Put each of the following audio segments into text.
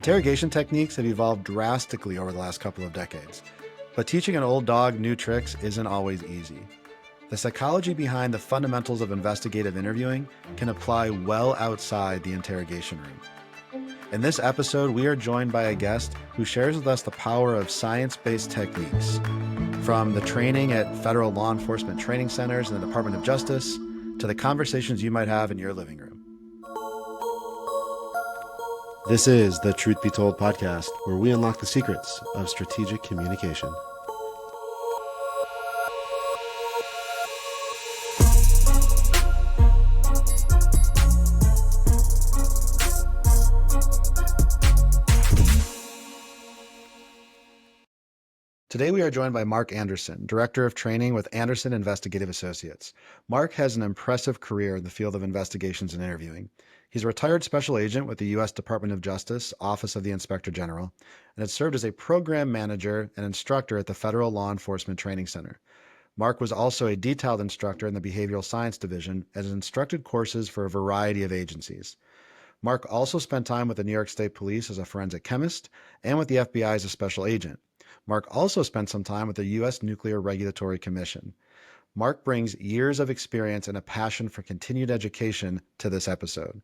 Interrogation techniques have evolved drastically over the last couple of decades, but teaching an old dog new tricks isn't always easy. The psychology behind the fundamentals of investigative interviewing can apply well outside the interrogation room. In this episode, we are joined by a guest who shares with us the power of science-based techniques, from the training at federal law enforcement training centers and the Department of Justice to the conversations you might have in your living room. This is the Truth Be Told podcast, where we unlock the secrets of strategic communication. Today we are joined by Mark Anderson, Director of Training with Anderson Investigative Associates. Mark has an impressive career in the field of investigations and interviewing. He's a retired special agent with the U.S. Department of Justice, Office of the Inspector General, and has served as a program manager and instructor at the Federal Law Enforcement Training Center. Mark was also a detailed instructor in the Behavioral Science Division and has instructed courses for a variety of agencies. Mark also spent time with the New York State Police as a forensic chemist and with the FBI as a special agent. Mark also spent some time with the U.S. Nuclear Regulatory Commission. Mark brings years of experience and a passion for continued education to this episode.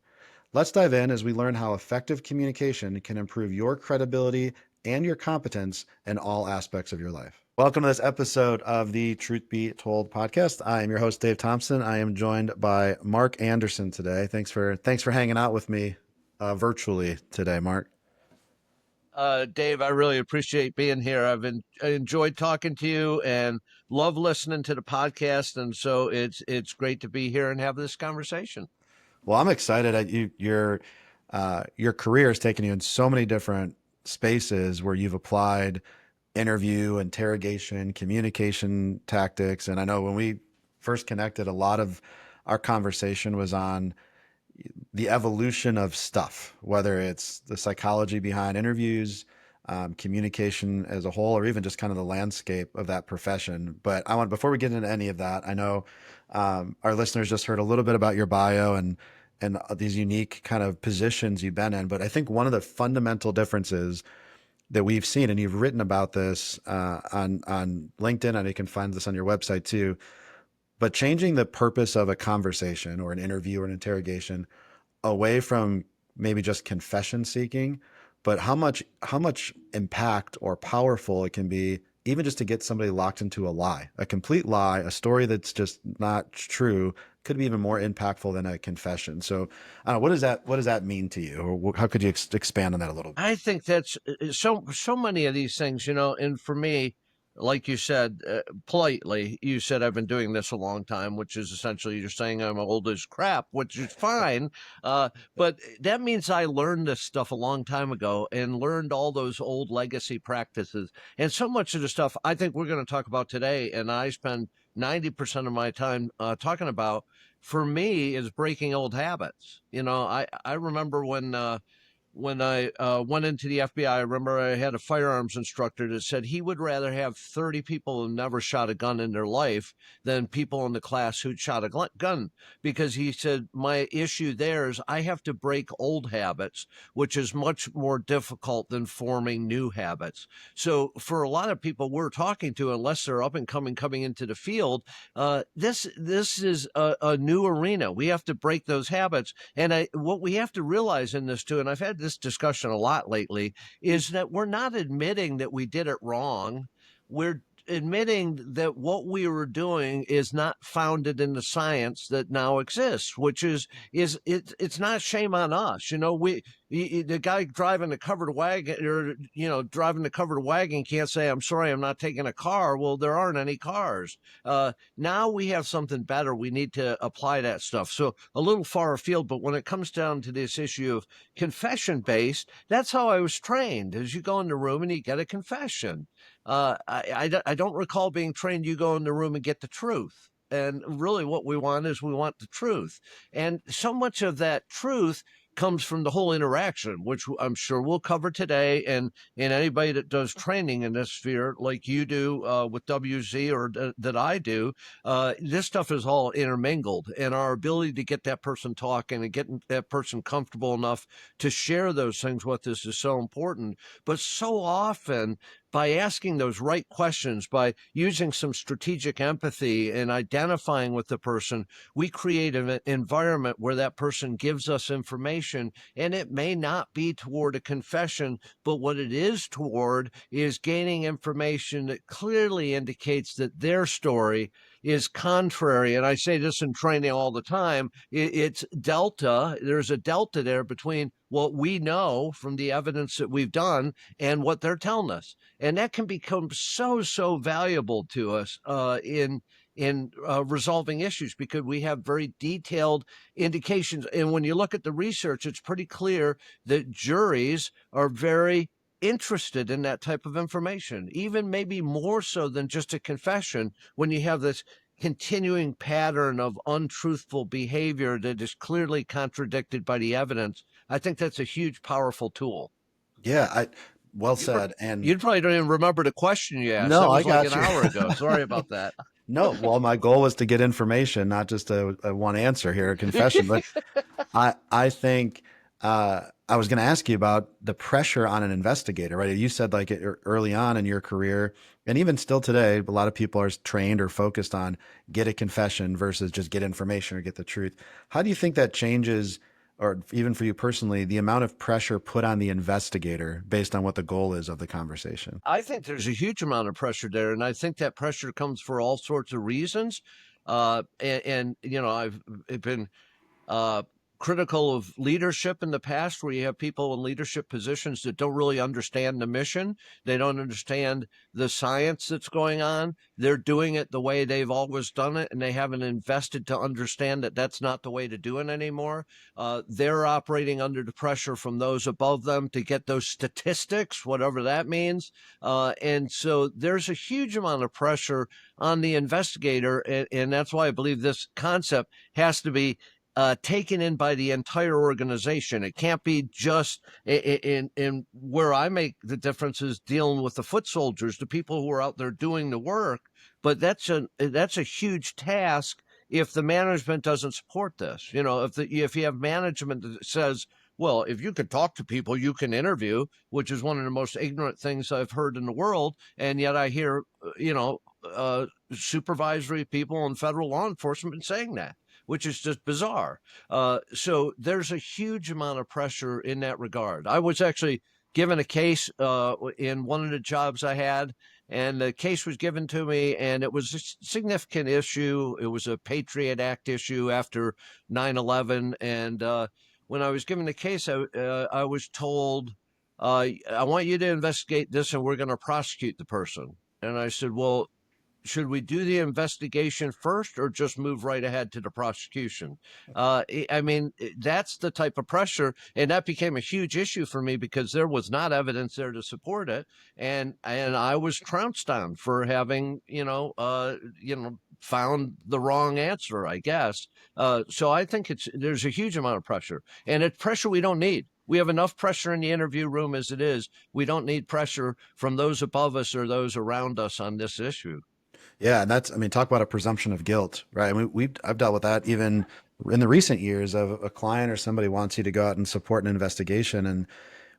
Let's dive in as we learn how effective communication can improve your credibility and your competence in all aspects of your life. Welcome to this episode of the Truth Be Told podcast. I am your host, Dave Thompson. I am joined by Mark Anderson today. Thanks for hanging out with me virtually today, Mark. Dave, I really appreciate being here. I enjoyed talking to you and love listening to the podcast. And so it's great to be here and have this conversation. Well, I'm excited. Your career has taken you in so many different spaces where you've applied interview, interrogation, communication tactics. And I know when we first connected, a lot of our conversation was on the evolution of stuff, whether it's the psychology behind interviews, communication as a whole, or even just kind of the landscape of that profession. But before we get into any of that, I know our listeners just heard a little bit about your bio and these unique kind of positions you've been in. But I think one of the fundamental differences that we've seen, and you've written about this on LinkedIn, and you can find this on your website too, but changing the purpose of a conversation or an interview or an interrogation away from maybe just confession seeking, but how much impact or powerful it can be even just to get somebody locked into a lie, a complete lie, a story that's just not true, could be even more impactful than a confession. So what does that mean to you? Or how could you expand on that a little bit? I think that's so many of these things, and for me, like you said, politely, you said I've been doing this a long time, which is essentially you're saying I'm old as crap, which is fine. But that means I learned this stuff a long time ago and learned all those old legacy practices. And so much of the stuff I think we're going to talk about today, and I spend 90% of my time talking about, for me, is breaking old habits. I remember when I went into the FBI, I remember I had a firearms instructor that said he would rather have 30 people who never shot a gun in their life than people in the class who'd shot a gun. Because he said, my issue there is I have to break old habits, which is much more difficult than forming new habits. So for a lot of people we're talking to, unless they're up and coming into the field, this is a new arena. We have to break those habits. And what we have to realize in this too, and I've had this discussion a lot lately, is that we're not admitting that we did it wrong. We're admitting that what we were doing is not founded in the science that now exists, which is it's not shame on us. The guy driving the covered wagon, or driving the covered wagon, can't say, I'm sorry, I'm not taking a car. Well, there aren't any cars. Now we have something better. We need to apply that stuff. So a little far afield, but when it comes down to this issue of confession based, that's how I was trained. As you go in the room and you get a confession. I don't recall being trained you go in the room and get the truth. And really what we want is we want the truth. And so much of that truth comes from the whole interaction, which I'm sure we'll cover today. And anybody that does training in this sphere, like you do with WZ or that I do, this stuff is all intermingled. And our ability to get that person talking and get that person comfortable enough to share those things with us is so important. But so often, by asking those right questions, by using some strategic empathy and identifying with the person, we create an environment where that person gives us information, and it may not be toward a confession, but what it is toward is gaining information that clearly indicates that their story is contrary. And I say this in training all the time. It's delta. There's a delta there between what we know from the evidence that we've done and what they're telling us. And that can become so valuable to us in resolving issues, because we have very detailed indications. And when you look at the research, it's pretty clear that juries are very interested in that type of information, even maybe more so than just a confession. When you have this continuing pattern of untruthful behavior that is clearly contradicted by the evidence, I think that's a huge, powerful tool. Yeah, well You, said. And you probably don't even remember the question you asked. no, That I was like an got you. hour ago. Sorry about that. No, well, my goal was to get information, not just a one answer here, a confession. But I think I was going to ask you about the pressure on an investigator, right? You said like early on in your career, and even still today, a lot of people are trained or focused on get a confession versus just get information or get the truth. How do you think that changes, or even for you personally, the amount of pressure put on the investigator based on what the goal is of the conversation? I think there's a huge amount of pressure there, and I think that pressure comes for all sorts of reasons. And you know, I've been uh, critical of leadership in the past, where you have people in leadership positions that don't really understand the mission. They don't understand the science that's going on. They're doing it the way they've always done it, and they haven't invested to understand that that's not the way to do it anymore. They're operating under the pressure from those above them to get those statistics, whatever that means. And so there's a huge amount of pressure on the investigator. And that's why I believe this concept has to be taken in by the entire organization. It can't be just in where I make the difference is dealing with the foot soldiers, the people who are out there doing the work. But that's a huge task if the management doesn't support this. You know, if you have management that says, well, if you can talk to people, you can interview, which is one of the most ignorant things I've heard in the world. And yet I hear, supervisory people in federal law enforcement saying that, which is just bizarre. So there's a huge amount of pressure in that regard. I was actually given a case in one of the jobs I had, and the case was given to me, and it was a significant issue. It was a Patriot Act issue after 9/11, and when I was given the case, I was told, I want you to investigate this, and we're going to prosecute the person. And I said, well, should we do the investigation first or just move right ahead to the prosecution? I mean, that's the type of pressure, and that became a huge issue for me because there was not evidence there to support it, and I was trounced on for having found the wrong answer, I guess. So I think there's a huge amount of pressure, and it's pressure we don't need. We have enough pressure in the interview room as it is. We don't need pressure from those above us or those around us on this issue. Yeah, and I mean, talk about a presumption of guilt, right? I mean, I've dealt with that even in the recent years of a client or somebody wants you to go out and support an investigation. And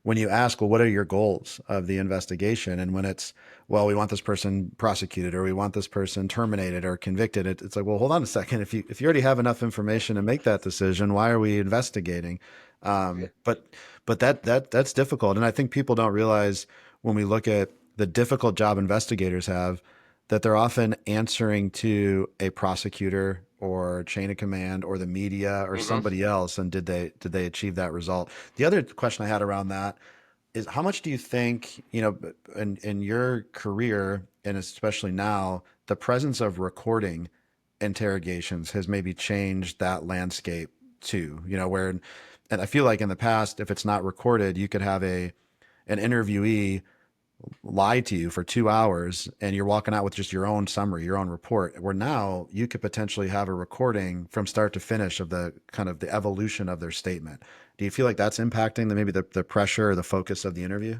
when you ask, well, what are your goals of the investigation? And when it's, well, we want this person prosecuted or we want this person terminated or convicted, it's like, well, hold on a second. If you already have enough information to make that decision, why are we investigating? But that's difficult. And I think people don't realize when we look at the difficult job investigators have, that they're often answering to a prosecutor or chain of command or the media or somebody else. And did they achieve that result? The other question I had around that is how much do you think, in your career and especially now, the presence of recording interrogations has maybe changed that landscape too, and I feel like in the past, if it's not recorded, you could have an interviewee lie to you for 2 hours and you're walking out with just your own summary, your own report, where now you could potentially have a recording from start to finish of the kind of the evolution of their statement. Do you feel like that's impacting the pressure or the focus of the interview?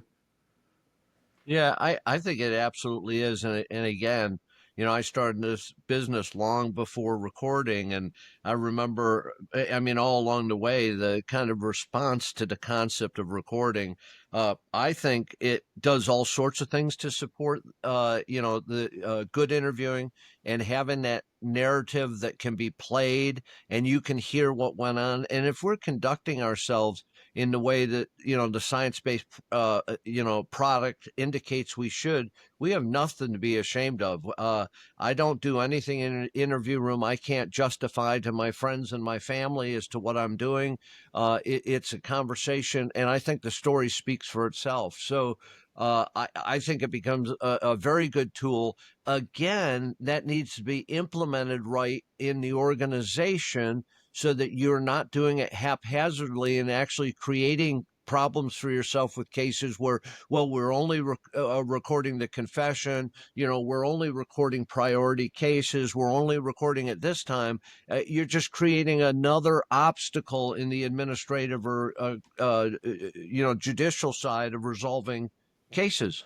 Yeah, I think it absolutely is. And again, I started this business long before recording. And I remember, I mean, all along the way, the kind of response to the concept of recording. I think it does all sorts of things to support, the good interviewing and having that narrative that can be played and you can hear what went on. And if we're conducting ourselves in the way that the science-based product indicates we should, we have nothing to be ashamed of. I don't do anything in an interview room I can't justify to my friends and my family as to what I'm doing. It's a conversation, and I think the story speaks for itself. So I think it becomes a very good tool. Again, that needs to be implemented right in the organization so that you're not doing it haphazardly and actually creating problems for yourself with cases where, well, we're only recording the confession, we're only recording priority cases, we're only recording at this time. You're just creating another obstacle in the administrative or judicial side of resolving cases.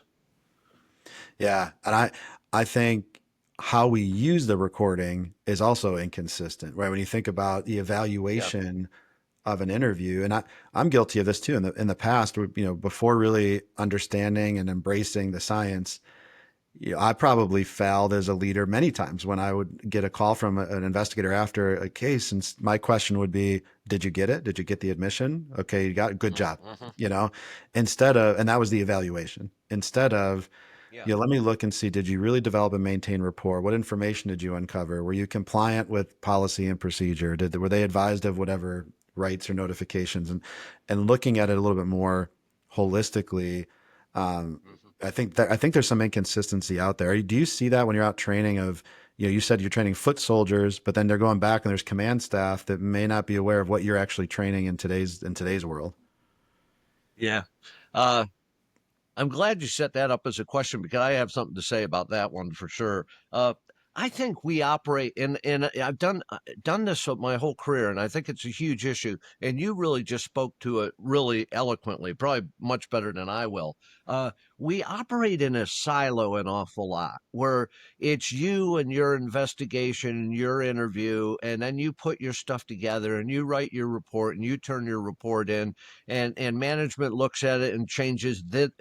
Yeah, and I think how we use the recording is also inconsistent, right? When you think about the Yeah. evaluation of an interview, and I'm guilty of this too in the past, before really understanding and embracing the science, I probably failed as a leader many times when I would get a call from an investigator after a case, and my question would be, "Did you get it? Did you get the admission? Okay, you got it. Good job." Mm-hmm. You know, instead of, and that was the evaluation. Instead of, Yeah. let me look and see, did you really develop and maintain rapport? What information did you uncover? Were you compliant with policy and procedure? Were they advised of whatever rights or notifications? And looking at it a little bit more holistically, um, Mm-hmm. I think there's some inconsistency out there. Do you see that when you're out training of, you said you're training foot soldiers, but then they're going back and there's command staff that may not be aware of what you're actually training in today's world. Yeah. Uh, I'm glad you set that up as a question because I have something to say about that one for sure. I think we operate in I've done this my whole career, and I think it's a huge issue. And you really just spoke to it really eloquently, probably much better than I will. We operate in a silo an awful lot, where it's you and your investigation and your interview, and then you put your stuff together and you write your report and you turn your report in, and management looks at it and changes that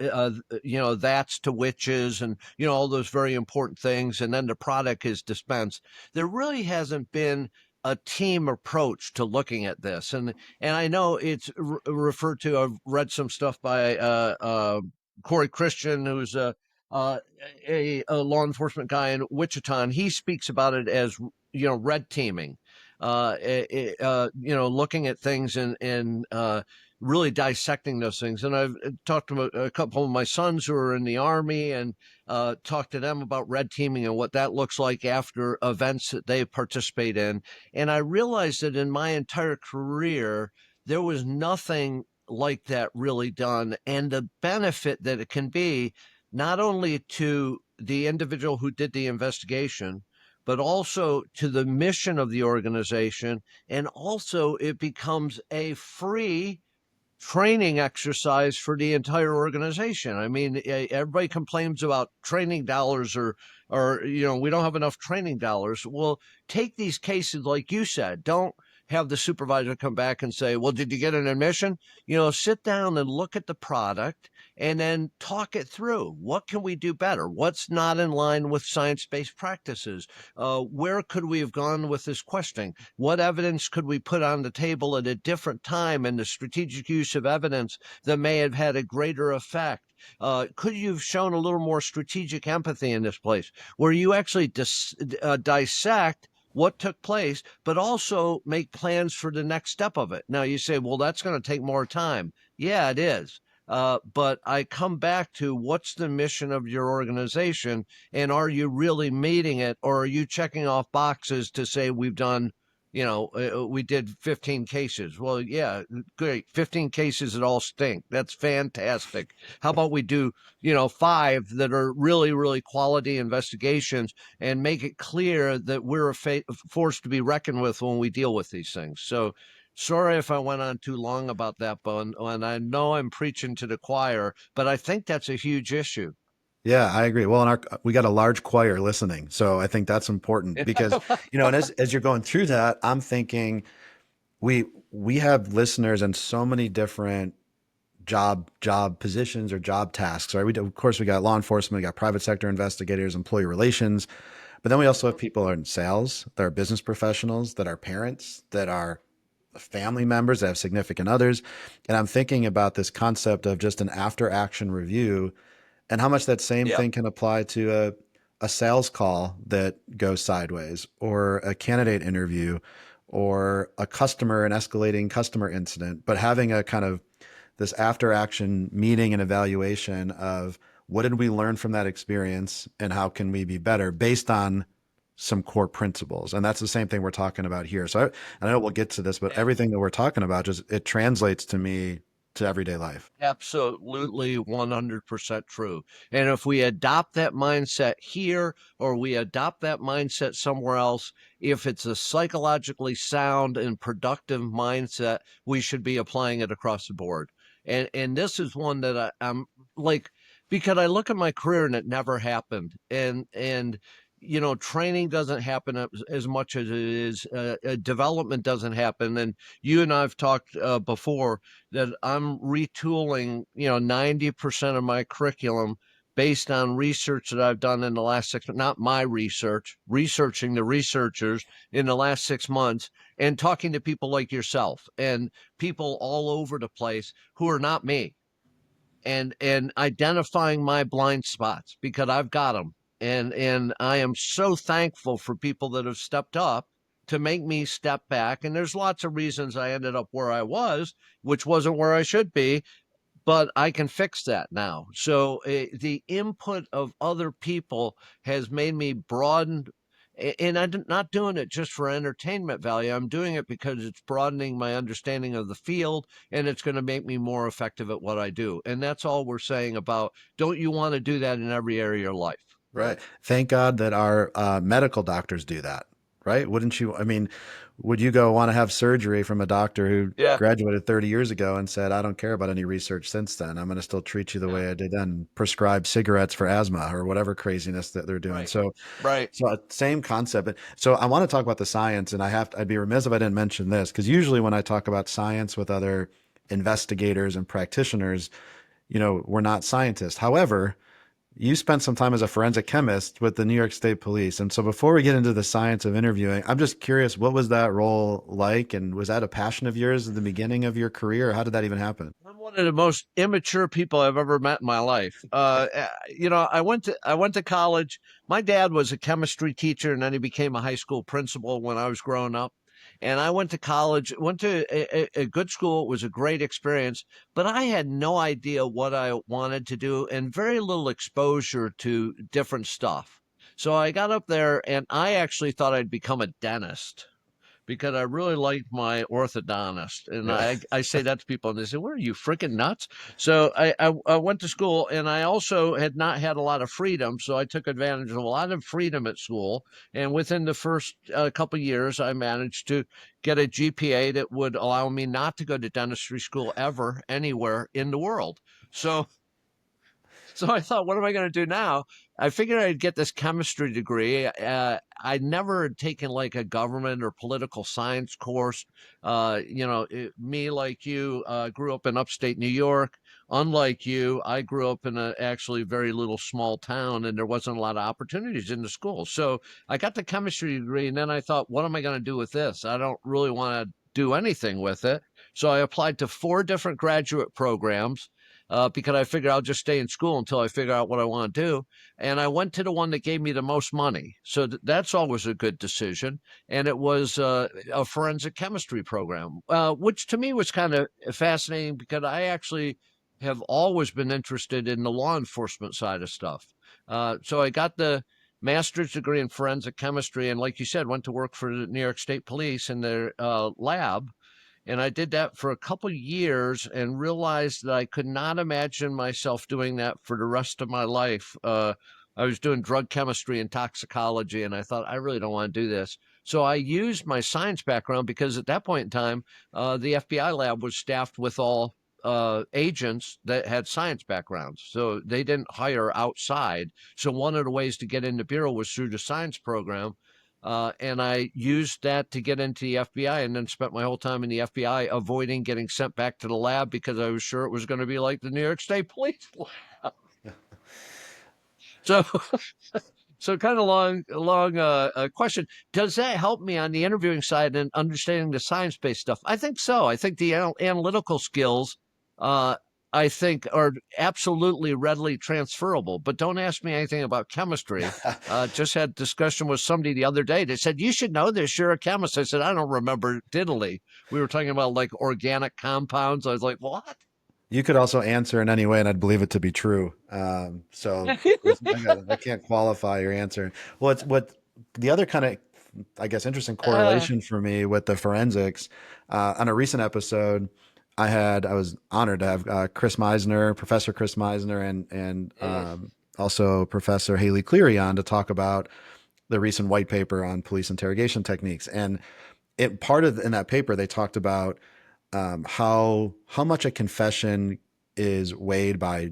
that's to whiches, and all those very important things, and then the product is dispensed. There really hasn't been a team approach to looking at this, and I know it's referred to. I've read some stuff by Corey Christian, who's uh, a law enforcement guy in Wichita, and he speaks about it as red teaming, looking at things and really dissecting those things. And I've talked to a couple of my sons who are in the Army and talked to them about red teaming and what that looks like after events that they participate in. And I realized that in my entire career, there was nothing like that really done. And the benefit that it can be not only to the individual who did the investigation, but also to the mission of the organization. And also, it becomes a free training exercise for the entire organization. I mean, everybody complains about training dollars or we don't have enough training dollars. Well, take these cases like you said. Don't have the supervisor come back and say, "Well, did you get an admission?" Sit down and look at the product and then talk it through. What can we do better? What's not in line with science-based practices? Where could we have gone with this questioning? What evidence could we put on the table at a different time in the strategic use of evidence that may have had a greater effect? Could you have shown a little more strategic empathy in this place where you actually dissect what took place, but also make plans for the next step of it? Now you say, well, that's going to take more time. Yeah, it is. But I come back to what's the mission of your organization, and are you really meeting it, or are you checking off boxes to say we've done we did 15 cases. Well, yeah, great. 15 cases that all stink. That's fantastic. How about we do, five that are really, really quality investigations and make it clear that we're a force to be reckoned with when we deal with these things. So sorry if I went on too long about that, Bo, and I know I'm preaching to the choir, but I think that's a huge issue. Yeah, I agree. Well, we got a large choir listening, so I think that's important because, and as you're going through that, I'm thinking we we have listeners in so many different job positions or job tasks, right? Of course, we got law enforcement, we got private sector investigators, employee relations, but then we also have people in sales, that are business professionals, that are parents, that are family members, that have significant others. And I'm thinking about this concept of just an after action review and how much that same Yeah. thing can apply to a sales call that goes sideways or a candidate interview or an escalating customer incident, but having a kind of this after action meeting and evaluation of what did we learn from that experience and how can we be better based on some core principles. And that's the same thing we're talking about here. So I know we'll get to this, but everything that we're talking about just it translates to me to everyday life. Absolutely 100% true. And if we adopt that mindset here or we adopt that mindset somewhere else, if it's a psychologically sound and productive mindset, we should be applying it across the board. And this is one that I'm like, because I look at my career and it never happened. And training doesn't happen as much as it is development doesn't happen. And you and I've talked before that I'm retooling, 90% of my curriculum based on research that I've done in the last 6 months, not my research, researching the researchers in the last 6 months and talking to people like yourself and people all over the place who are not me and identifying my blind spots because I've got them. And I am so thankful for people that have stepped up to make me step back. And there's lots of reasons I ended up where I was, which wasn't where I should be, but I can fix that now. So the input of other people has made me broaden. And I'm not doing it just for entertainment value. I'm doing it because it's broadening my understanding of the field and it's going to make me more effective at what I do. And that's all we're saying about don't you want to do that in every area of your life? Right. Thank God that our medical doctors do that, right? Wouldn't you? I mean, would you go want to have surgery from a doctor who Yeah. graduated 30 years ago and said, I don't care about any research since then. I'm going to still treat you the Yeah. way I did then, prescribe cigarettes for asthma or whatever craziness that they're doing. Right. So, Right. same concept. So I want to talk about the science, and I'd be remiss if I didn't mention this because usually when I talk about science with other investigators and practitioners, we're not scientists. However, you spent some time as a forensic chemist with the New York State Police. And so before we get into the science of interviewing, I'm just curious, what was that role like? And was that a passion of yours at the beginning of your career? Or how did that even happen? I'm one of the most immature people I've ever met in my life. I went to college. My dad was a chemistry teacher, and then he became a high school principal when I was growing up. And I went to college, went to a good school. It was a great experience, but I had no idea what I wanted to do and very little exposure to different stuff. So I got up there, and I actually thought I'd become a dentist because I really liked my orthodontist. And Yeah. I say that to people and they say, "What are you freaking nuts?" So I went to school and I also had not had a lot of freedom. So I took advantage of a lot of freedom at school. And within the first couple of years, I managed to get a GPA that would allow me not to go to dentistry school ever anywhere in the world. So I thought, what am I going to do now? I figured I'd get this chemistry degree. I never had taken like a government or political science course. Me, like you, grew up in upstate New York. Unlike you, I grew up in a actually very little small town, and there wasn't a lot of opportunities in the school. So I got the chemistry degree, and then I thought, what am I going to do with this? I don't really want to do anything with it. So I applied to 4 different graduate programs because I figured I'll just stay in school until I figure out what I want to do. And I went to the one that gave me the most money. So that's always a good decision. And it was a forensic chemistry program, which to me was kind of fascinating because I actually have always been interested in the law enforcement side of stuff. So I got the master's degree in forensic chemistry, and like you said, went to work for the New York State Police in their lab. And I did that for a couple of years and realized that I could not imagine myself doing that for the rest of my life. I was doing drug chemistry and toxicology, and I thought, I really don't want to do this. So I used my science background because at that point in time, the FBI lab was staffed with all agents that had science backgrounds. So they didn't hire outside. So one of the ways to get into Bureau was through the science program. And I used that to get into the FBI and then spent my whole time in the FBI avoiding getting sent back to the lab because I was sure it was going to be like the New York State Police lab. So, so kind of long question. Does that help me on the interviewing side and understanding the science-based stuff? I think so. I think the analytical skills, uh, I think, are absolutely readily transferable. But don't ask me anything about chemistry. Just had discussion with somebody the other day. They said, you should know this. You're a chemist. I said, I don't remember diddly. We were talking about like organic compounds. I was like, what? You could also answer in any way, and I'd believe it to be true. So I can't qualify your answer. Well, it's what the other kind of, I guess, interesting uh, correlation for me with the forensics. On a recent episode, I was honored to have Chris Meisner, Professor Chris Meisner, and also Professor Haley Cleary on to talk about the recent white paper on police interrogation techniques. And it part of in that paper they talked about how much a confession is weighed by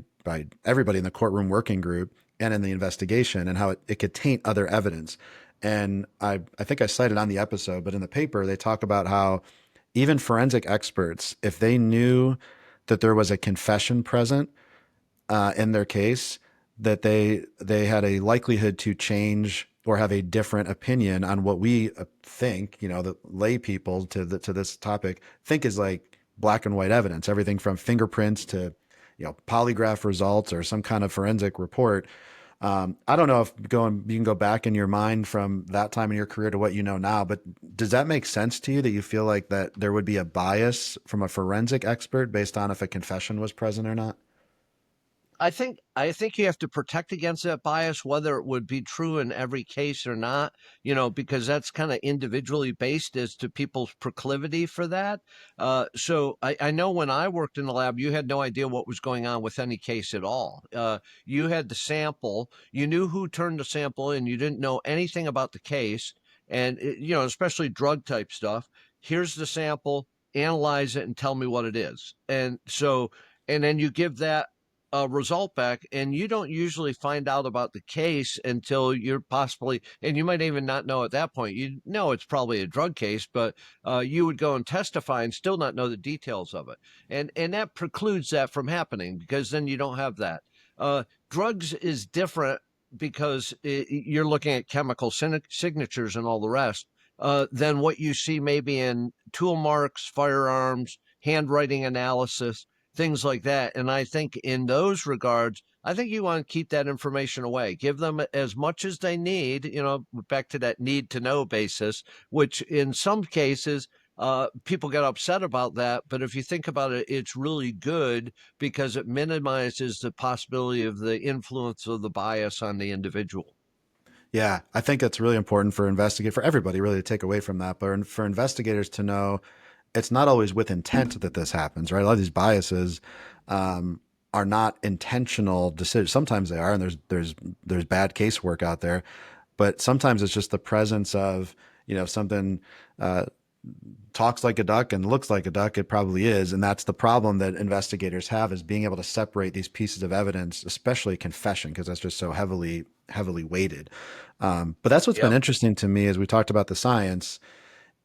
everybody in the courtroom working group and in the investigation, and how it could taint other evidence. And I think I cited on the episode, but in the paper they talk about how even forensic experts, if they knew that there was a confession present in their case, that they had a likelihood to change or have a different opinion on what we think, the lay people to this topic think is like black and white evidence, everything from fingerprints to polygraph results or some kind of forensic report. I don't know if you can go back in your mind from that time in your career to what you know now, but does that make sense to you that you feel like that there would be a bias from a forensic expert based on if a confession was present or not? I think you have to protect against that bias, whether it would be true in every case or not, because that's kind of individually based as to people's proclivity for that. So I know when I worked in the lab, you had no idea what was going on with any case at all. You had the sample, you knew who turned the sample, and you didn't know anything about the case. And, especially drug type stuff. Here's the sample, analyze it and tell me what it is. And then you give that result back, and you don't usually find out about the case until you're possibly, and you might even not know at that point. You know it's probably a drug case, but you would go and testify and still not know the details of it, and that precludes that from happening because then you don't have that. Drugs is different because you're looking at chemical signatures and all the rest. Than what you see maybe in tool marks, firearms, handwriting analysis, things like that. And I think in those regards, I think you want to keep that information away. Give them as much as they need, back to that need to know basis, which in some cases, people get upset about that. But if you think about it, it's really good because it minimizes the possibility of the influence of the bias on the individual. Yeah, I think it's really important for everybody really to take away from that, but for investigators to know it's not always with intent that this happens, right? A lot of these biases are not intentional decisions. Sometimes they are, and there's bad casework out there, but sometimes it's just the presence of something talks like a duck and looks like a duck. It probably is, and that's the problem that investigators have is being able to separate these pieces of evidence, especially confession, because that's just so heavily weighted. But that's what's been Yep. interesting to me as we talked about the science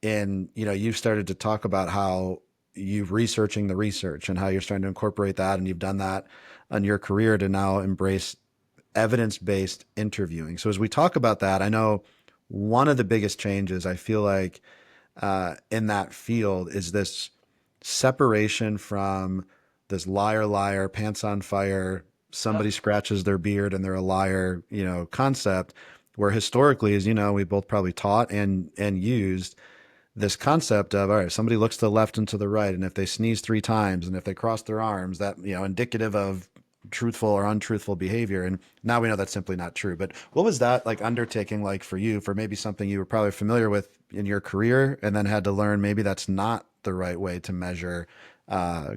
and you've started to talk about how you've researching the research and how you're starting to incorporate that, and you've done that in your career to now embrace evidence-based interviewing. So as we talk about that, I know one of the biggest changes I feel like in that field is this separation from this liar liar pants on fire, Yep. somebody scratches their beard and they're a liar concept, where historically, as we both probably taught and used this concept of, all right, somebody looks to the left and to the right, and if they sneeze 3 times and if they cross their arms, that indicative of truthful or untruthful behavior. And now we know that's simply not true. But what was that like undertaking like for you, for maybe something you were probably familiar with in your career and then had to learn maybe that's not the right way to measure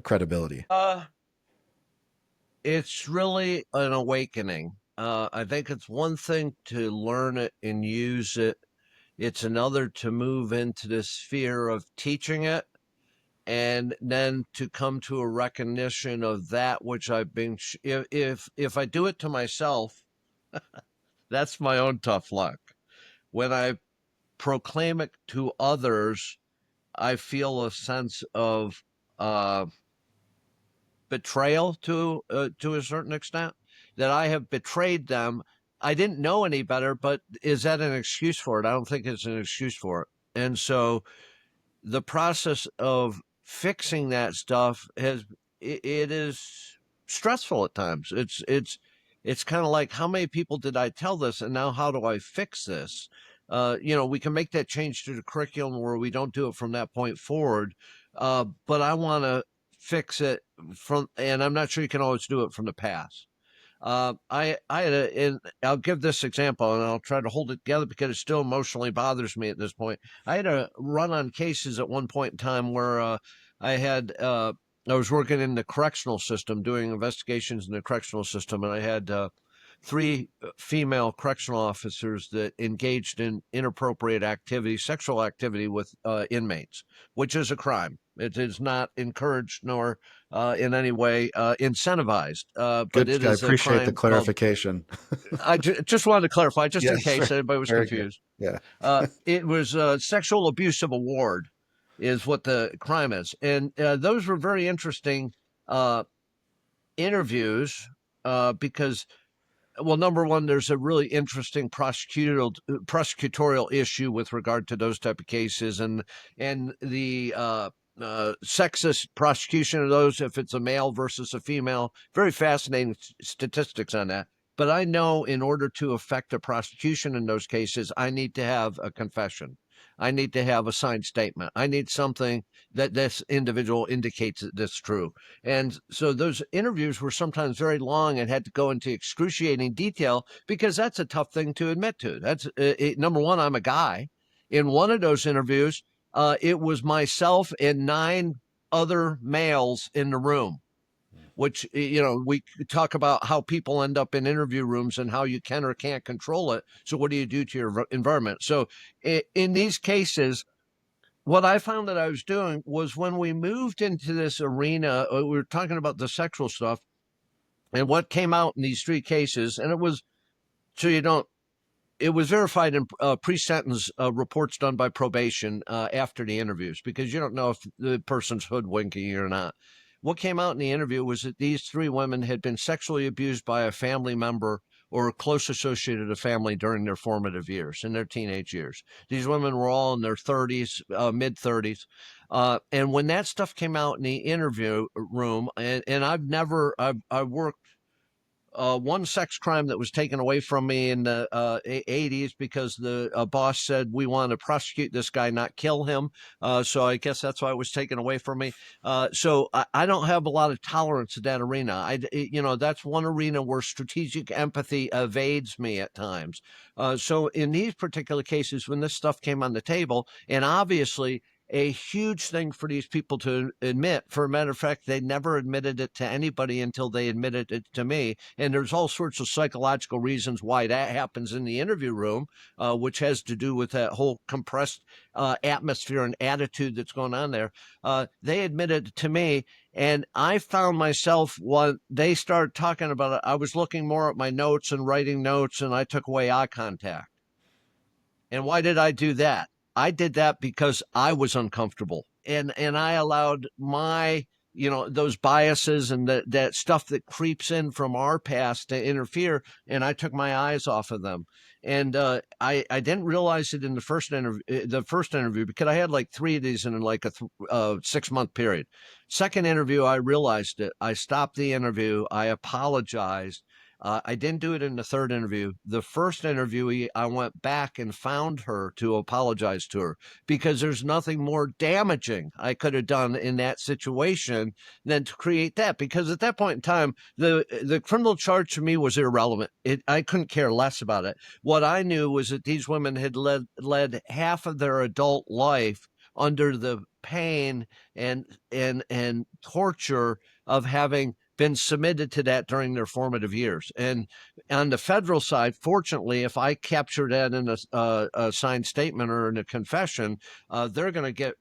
credibility? Uh, it's really an awakening. I think it's one thing to learn it and use it. It's another to move into the sphere of teaching it, and then to come to a recognition of that which I've been. If I do it to myself, that's my own tough luck. When I proclaim it to others, I feel a sense of uh, betrayal to a certain extent, that I have betrayed them. I didn't know any better, but is that an excuse for it? I don't think it's an excuse for it. And so the process of fixing that stuff it is stressful at times. It's kind of like, how many people did I tell this, and now how do I fix this? We can make that change to the curriculum where we don't do it from that point forward, but I want to fix it from, and I'm not sure you can always do it from the past. I had and I'll give this example and I'll try to hold it together because it still emotionally bothers me at this point. I had a run on cases at one point in time where I had, I was working in the correctional system, doing investigations in the correctional system, and I had three female correctional officers that engaged in inappropriate activity, sexual activity with inmates, which is a crime. It is not encouraged nor in any way incentivized, but Good. it I is a appreciate the crime called. clarification. Just wanted to clarify, just Yeah, in case sure. anybody was Very good. confused. Yeah. It was sexual abuse of a ward, is what the crime is, and those were very interesting uh, interviews because, well, number one, there's a really interesting prosecutorial issue with regard to those type of cases, and the sexist prosecution of those, if it's a male versus a female. Very fascinating statistics on that. But I know in order to affect a prosecution in those cases, I need to have a confession. I need to have a signed statement. I need something that this individual indicates that that's true. And so those interviews were sometimes very long and had to go into excruciating detail because that's a tough thing to admit to. That's number one, I'm a guy. In one of those interviews, it was myself and nine other males in the room, which, we talk about how people end up in interview rooms and how you can or can't control it. So what do you do to your environment? So in these cases, what I found that I was doing was, when we moved into this arena, we were talking about the sexual stuff, and what came out in these three cases, and it was, so you don't, it was verified in pre-sentence reports done by probation after the interviews, because you don't know if the person's hoodwinking you or not. What came out in the interview was that these three women had been sexually abused by a family member or a close associate of the family during their formative years, in their teenage years. These women were all in their 30s, mid 30s. And when that stuff came out in the interview room, and I worked one sex crime that was taken away from me in the 80s because the boss said, we want to prosecute this guy, not kill him. So I guess that's why it was taken away from me. So I don't have a lot of tolerance in that arena. That's one arena where strategic empathy evades me at times. So in these particular cases, when this stuff came on the table, and obviously a huge thing for these people to admit. For a matter of fact, they never admitted it to anybody until they admitted it to me. And there's all sorts of psychological reasons why that happens in the interview room, which has to do with that whole compressed atmosphere and attitude that's going on there. They admitted to me, and I found myself, when they started talking about it, I was looking more at my notes and writing notes, and I took away eye contact. And why did I do that? I did that because I was uncomfortable, and I allowed my, those biases and that stuff that creeps in from our past to interfere, and I took my eyes off of them. And I didn't realize it in the first interview, because I had like three of these in like a 6-month period. Second interview, I realized it. I stopped the interview. I apologized. I didn't do it in the third interview. The first interviewee, I went back and found her to apologize to her, because there's nothing more damaging I could have done in that situation than to create that. Because at that point in time, the criminal charge to me was irrelevant. I couldn't care less about it. What I knew was that these women had led half of their adult life under the pain and torture of having been submitted to that during their formative years. And on the federal side, fortunately, if I capture that in a signed statement or in a confession, they're going to get,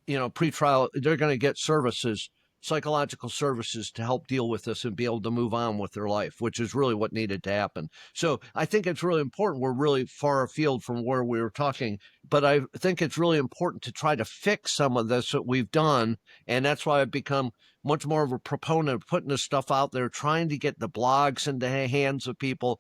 pretrial, they're going to get services, psychological services, to help deal with this and be able to move on with their life, which is really what needed to happen. So I think it's really important. We're really far afield from where we were talking, but I think it's really important to try to fix some of this that we've done. And that's why I've become much more of a proponent of putting this stuff out there, trying to get the blogs into the hands of people,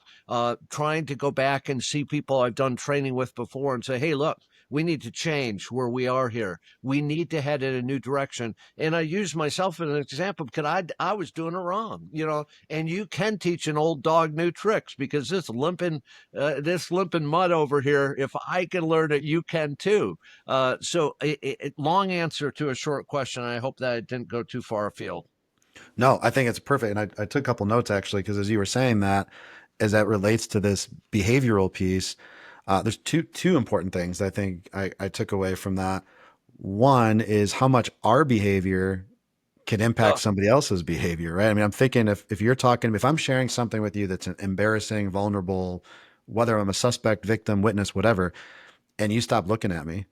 trying to go back and see people I've done training with before and say, hey, look, we need to change where we are here. We need to head in a new direction. And I use myself as an example because I was doing it wrong, and you can teach an old dog new tricks, because this limping mud over here, if I can learn it, you can too. So long answer to a short question. I hope that I didn't go too far afield. No, I think it's perfect. And I took a couple notes actually, because as you were saying that, as that relates to this behavioral piece, there's two important things I think I took away from that. One is how much our behavior can impact Oh, somebody else's behavior, right? I mean, I'm thinking if you're talking, if I'm sharing something with you that's embarrassing, vulnerable, whether I'm a suspect, victim, witness, whatever, and you stop looking at me,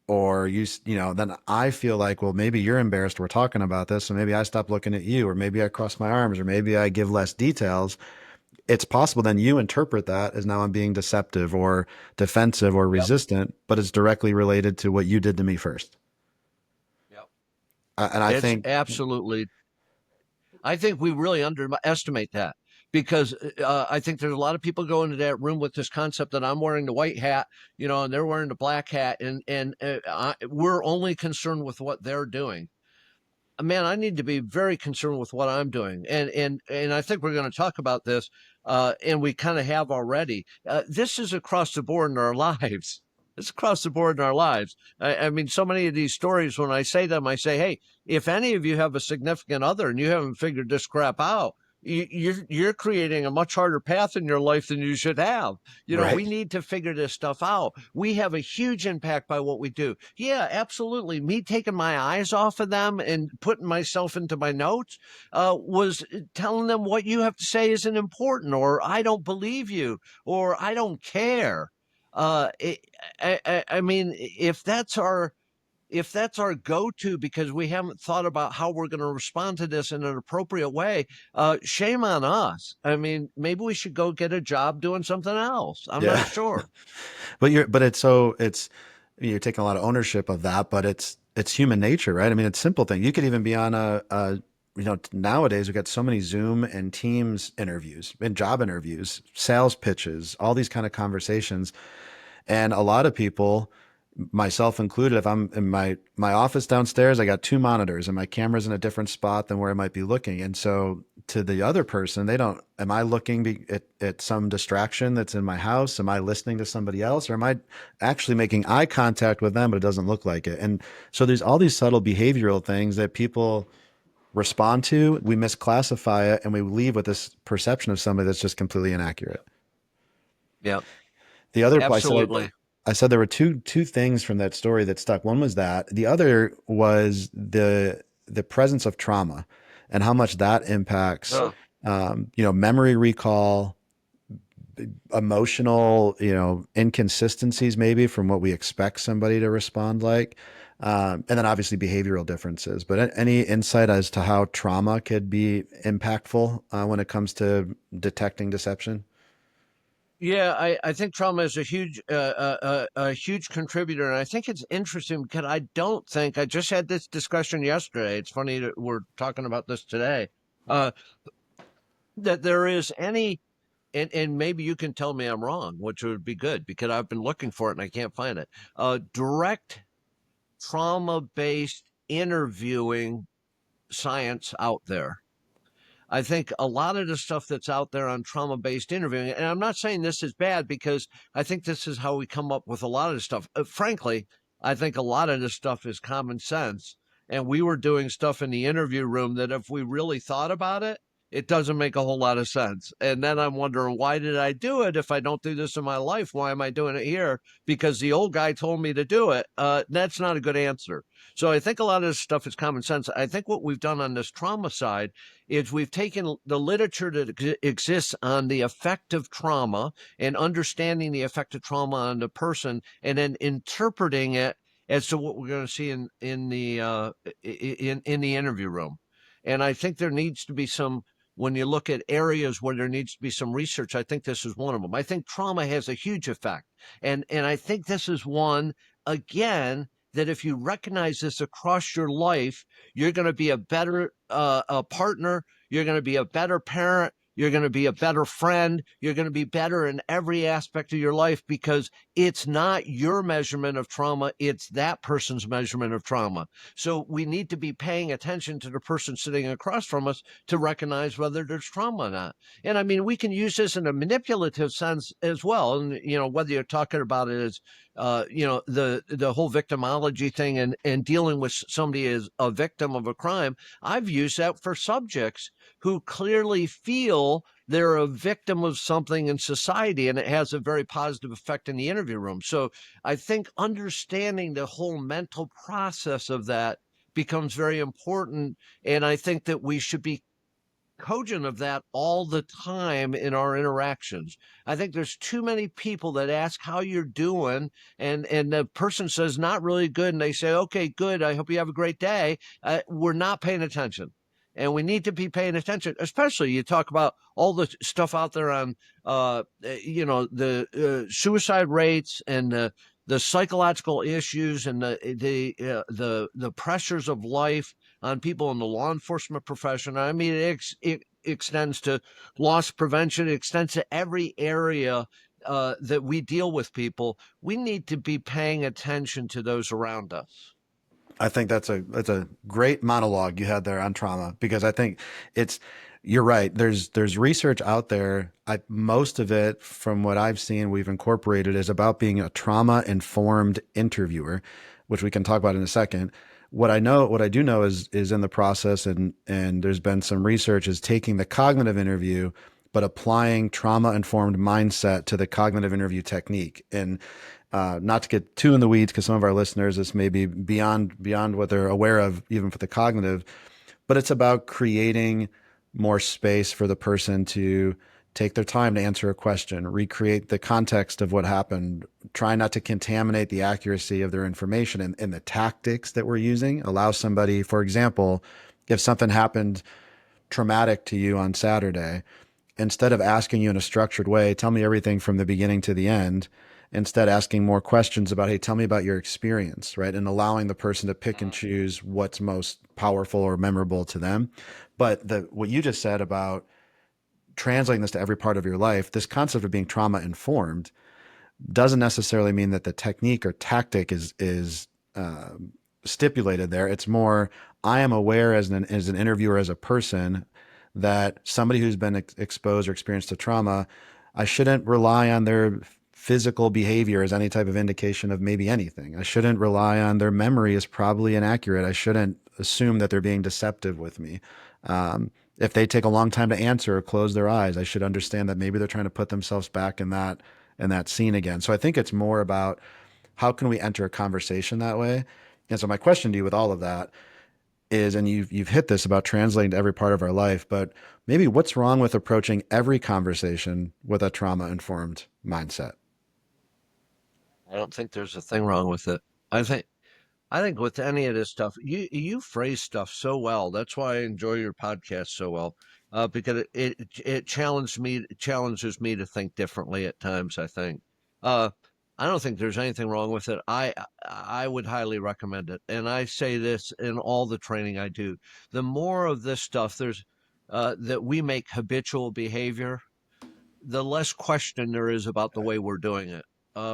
or then I feel like, well, maybe you're embarrassed we're talking about this, so maybe I stop looking at you, or maybe I cross my arms, or maybe I give less details. It's possible then you interpret that as now I'm being deceptive or defensive or yep, resistant, but it's directly related to what you did to me first. yep. And I It's think, absolutely, I think we really underestimate that, because I think there's a lot of people go into that room with this concept that I'm wearing the white hat, and they're wearing the black hat, and we're only concerned with what they're doing. Man, I need to be very concerned with what I'm doing, and I think we're going to talk about this, and we kind of have already. This is across the board in our lives. It's across the board in our lives. I mean, so many of these stories, when I say them, I say, hey, if any of you have a significant other and you haven't figured this crap out, you're creating a much harder path in your life than you should have. We right. need to figure this stuff out. We have a huge impact by what we do. Yeah, absolutely. Me taking my eyes off of them and putting myself into my notes was telling them what you have to say isn't important, or I don't believe you, or I don't care. It, I mean, if that's our go-to because we haven't thought about how we're going to respond to this in an appropriate way, shame on us. I mean, maybe we should go get a job doing something else. I'm Yeah. not sure. But you're taking a lot of ownership of that, but it's human nature, right? I mean, it's simple thing. You could even be on nowadays we've got so many Zoom and Teams interviews and job interviews, sales pitches, all these kind of conversations. And a lot of people, myself included, if I'm in my office downstairs, I got two monitors and my camera's in a different spot than where I might be looking. And so to the other person, they don't, am I looking at some distraction that's in my house? Am I listening to somebody else? Or am I actually making eye contact with them, but it doesn't look like it? And so there's all these subtle behavioral things that people respond to. We misclassify it and we leave with this perception of somebody that's just completely inaccurate. Yeah, The other, absolutely. I said there were two things from that story that stuck. One was that. The other was the presence of trauma and how much that impacts, Oh, memory recall, emotional, inconsistencies maybe from what we expect somebody to respond like. And then obviously behavioral differences. But any insight as to how trauma could be impactful when it comes to detecting deception? yeah, I think trauma is a huge contributor, and I think it's interesting because I don't think I just had this discussion yesterday. It's funny that we're talking about this today. Uh, that there is any, and maybe you can tell me I'm wrong, which would be good because I've been looking for it and I can't find it. Direct trauma based interviewing science out there. I think a lot of the stuff that's out there on trauma-based interviewing, and I'm not saying this is bad because I think this is how we come up with a lot of the stuff. Frankly, I think a lot of this stuff is common sense. And we were doing stuff in the interview room that if we really thought about it, it doesn't make a whole lot of sense. And then I'm wondering, why did I do it? If I don't do this in my life, why am I doing it here? Because the old guy told me to do it. That's not a good answer. So I think a lot of this stuff is common sense. I think what we've done on this trauma side is we've taken the literature that exists on the effect of trauma and understanding the effect of trauma on the person, and then interpreting it as to what we're going to see in the interview room. And I think there needs to be some, when you look at areas where there needs to be some research, I think this is one of them. I think trauma has a huge effect. And I think this is one, again, that if you recognize this across your life, you're going to be a better a partner, you're going to be a better parent, you're going to be a better friend, you're going to be better in every aspect of your life, because it's not your measurement of trauma, it's that person's measurement of trauma. So we need to be paying attention to the person sitting across from us to recognize whether there's trauma or not. And I mean, we can use this in a manipulative sense as well. And, whether you're talking about it as, the whole victimology thing, and dealing with somebody as a victim of a crime, I've used that for subjects who clearly feel they're a victim of something in society, and it has a very positive effect in the interview room. So I think understanding the whole mental process of that becomes very important. And I think that we should be cogent of that all the time in our interactions. I think there's too many people that ask how you're doing, and the person says not really good, and they say, okay, good, I hope you have a great day. We're not paying attention. And we need to be paying attention, especially you talk about all the stuff out there on, the suicide rates, and the psychological issues, and the pressures of life on people in the law enforcement profession. I mean, it extends to loss prevention. It extends to every area that we deal with people. We need to be paying attention to those around us. I think that's a great monologue you had there on trauma, because I think it's you're right. There's research out there. Most of it, from what I've seen, we've incorporated, is about being a trauma informed interviewer, which we can talk about in a second. What I do know is in the process, and there's been some research, is taking the cognitive interview but applying trauma informed mindset to the cognitive interview technique. And not to get too in the weeds, because some of our listeners, this may be beyond what they're aware of, even for the cognitive, but it's about creating more space for the person to take their time to answer a question, recreate the context of what happened, try not to contaminate the accuracy of their information, and the tactics that we're using allow somebody, for example, if something happened traumatic to you on Saturday, instead of asking you in a structured way, tell me everything from the beginning to the end, instead asking more questions about, hey, tell me about your experience, right? And allowing the person to pick and choose what's most powerful or memorable to them. But what you just said about translating this to every part of your life, this concept of being trauma informed doesn't necessarily mean that the technique or tactic is stipulated there. It's more, I am aware as an interviewer, as a person, that somebody who's been exposed or experienced a trauma, I shouldn't rely on their physical behavior as any type of indication of maybe anything. I shouldn't rely on their memory as probably inaccurate. I shouldn't assume that they're being deceptive with me. If they take a long time to answer or close their eyes, I should understand that maybe they're trying to put themselves back in that scene again. So I think it's more about how can we enter a conversation that way. And so my question to you with all of that is, and you've hit this about translating to every part of our life, but maybe what's wrong with approaching every conversation with a trauma informed mindset? I don't think there's a thing wrong with it. I think I think with any of this stuff, you phrase stuff so well. That's why I enjoy your podcast so well, because it challenges me to think differently at times. I think. Uh, I don't think there's anything wrong with it. I would highly recommend it, and I say this in all the training I do. The more of this stuff that we make habitual behavior, the less question there is about the way we're doing it.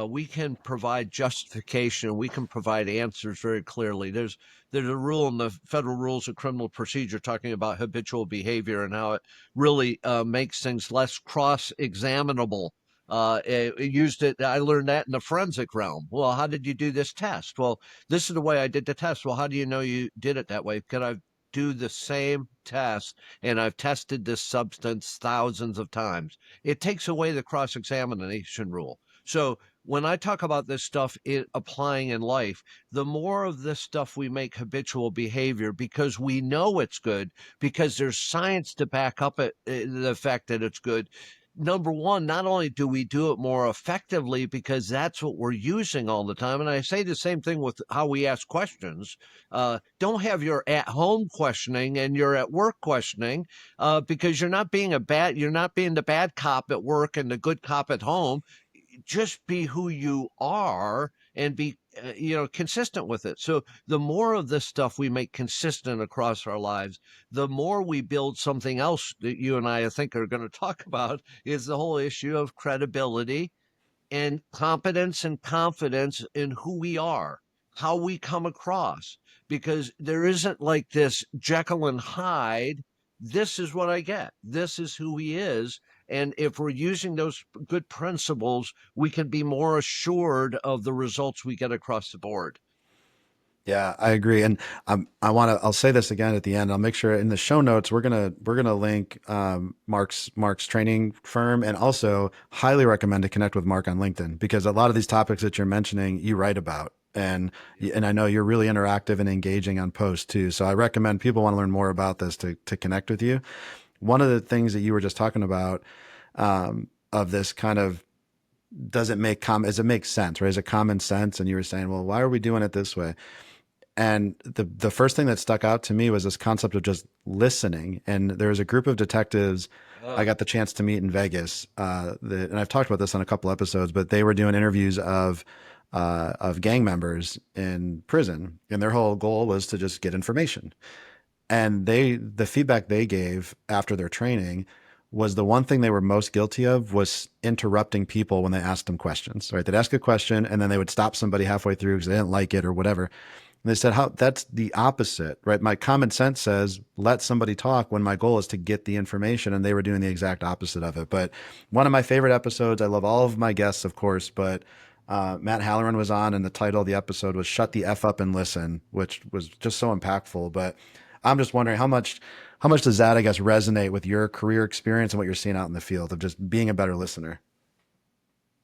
we can provide justification. We can provide answers very clearly. There's a rule in the federal rules of criminal procedure talking about habitual behavior and how it really makes things less cross-examinable. I learned that in the forensic realm. Well, how did you do this test? Well, this is the way I did the test. Well, how do you know you did it that way? Could I do the same test? And I've tested this substance thousands of times. It takes away the cross-examination rule. So when I talk about this stuff applying in life, the more of this stuff we make habitual behavior because we know it's good, because there's science to back up the fact that it's good. Number one, not only do we do it more effectively because that's what we're using all the time. And I say the same thing with how we ask questions. Don't have your at home questioning and your at work questioning because you're not being the bad cop at work and the good cop at home. Just be who you are and be consistent with it. So the more of this stuff we make consistent across our lives, the more we build something else that you and I think are going to talk about, is the whole issue of credibility and competence and confidence in who we are, how we come across, because there isn't like this Jekyll and Hyde. This is what I get. This is who he is. And if we're using those good principles, we can be more assured of the results we get across the board. Yeah, I agree. And I'll say this again at the end. I'll make sure in the show notes, we're going to link, Mark's training firm, and also highly recommend to connect with Mark on LinkedIn, because a lot of these topics that you're mentioning, you write about. And I know you're really interactive and engaging on posts too. So I recommend people want to learn more about this to connect with you. One of the things that you were just talking about, of this kind of, does it make sense, right? Is it common sense? And you were saying, well, why are we doing it this way? And the first thing that stuck out to me was this concept of just listening. And there was a group of detectives I got the chance to meet in Vegas. And I've talked about this on a couple episodes, but they were doing interviews of gang members in prison, and their whole goal was to just get information. And the feedback they gave after their training was the one thing they were most guilty of was interrupting people when they asked them questions, right? They'd ask a question and then they would stop somebody halfway through because they didn't like it or whatever. And they said, how that's the opposite, right? My common sense says, let somebody talk when my goal is to get the information. And they were doing the exact opposite of it. But one of my favorite episodes, I love all of my guests, of course, but Matt Halloran was on, and the title of the episode was "Shut the F Up and Listen," which was just so impactful. But I'm just wondering how much does that, I guess, resonate with your career experience and what you're seeing out in the field of just being a better listener?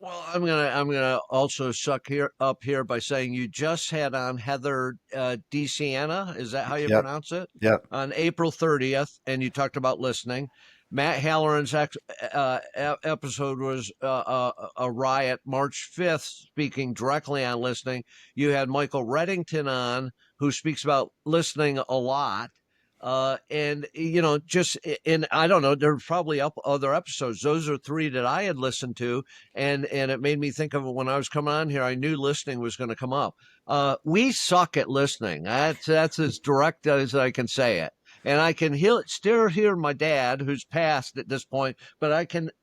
Well, I'm gonna also suck here up here by saying you just had on Heather DeSiena. Is that how you Yep. pronounce it? Yep. On April 30th, and you talked about listening. Matt Halloran's episode was a riot. March 5th, speaking directly on listening. You had Michael Reddington on, who speaks about listening a lot. And just and I don't know, there's probably other episodes. Those are three that I had listened to, and it made me think of it when I was coming on here. I knew listening was going to come up. We suck at listening. That's as direct as I can say it. And I can still hear my dad, who's passed at this point, but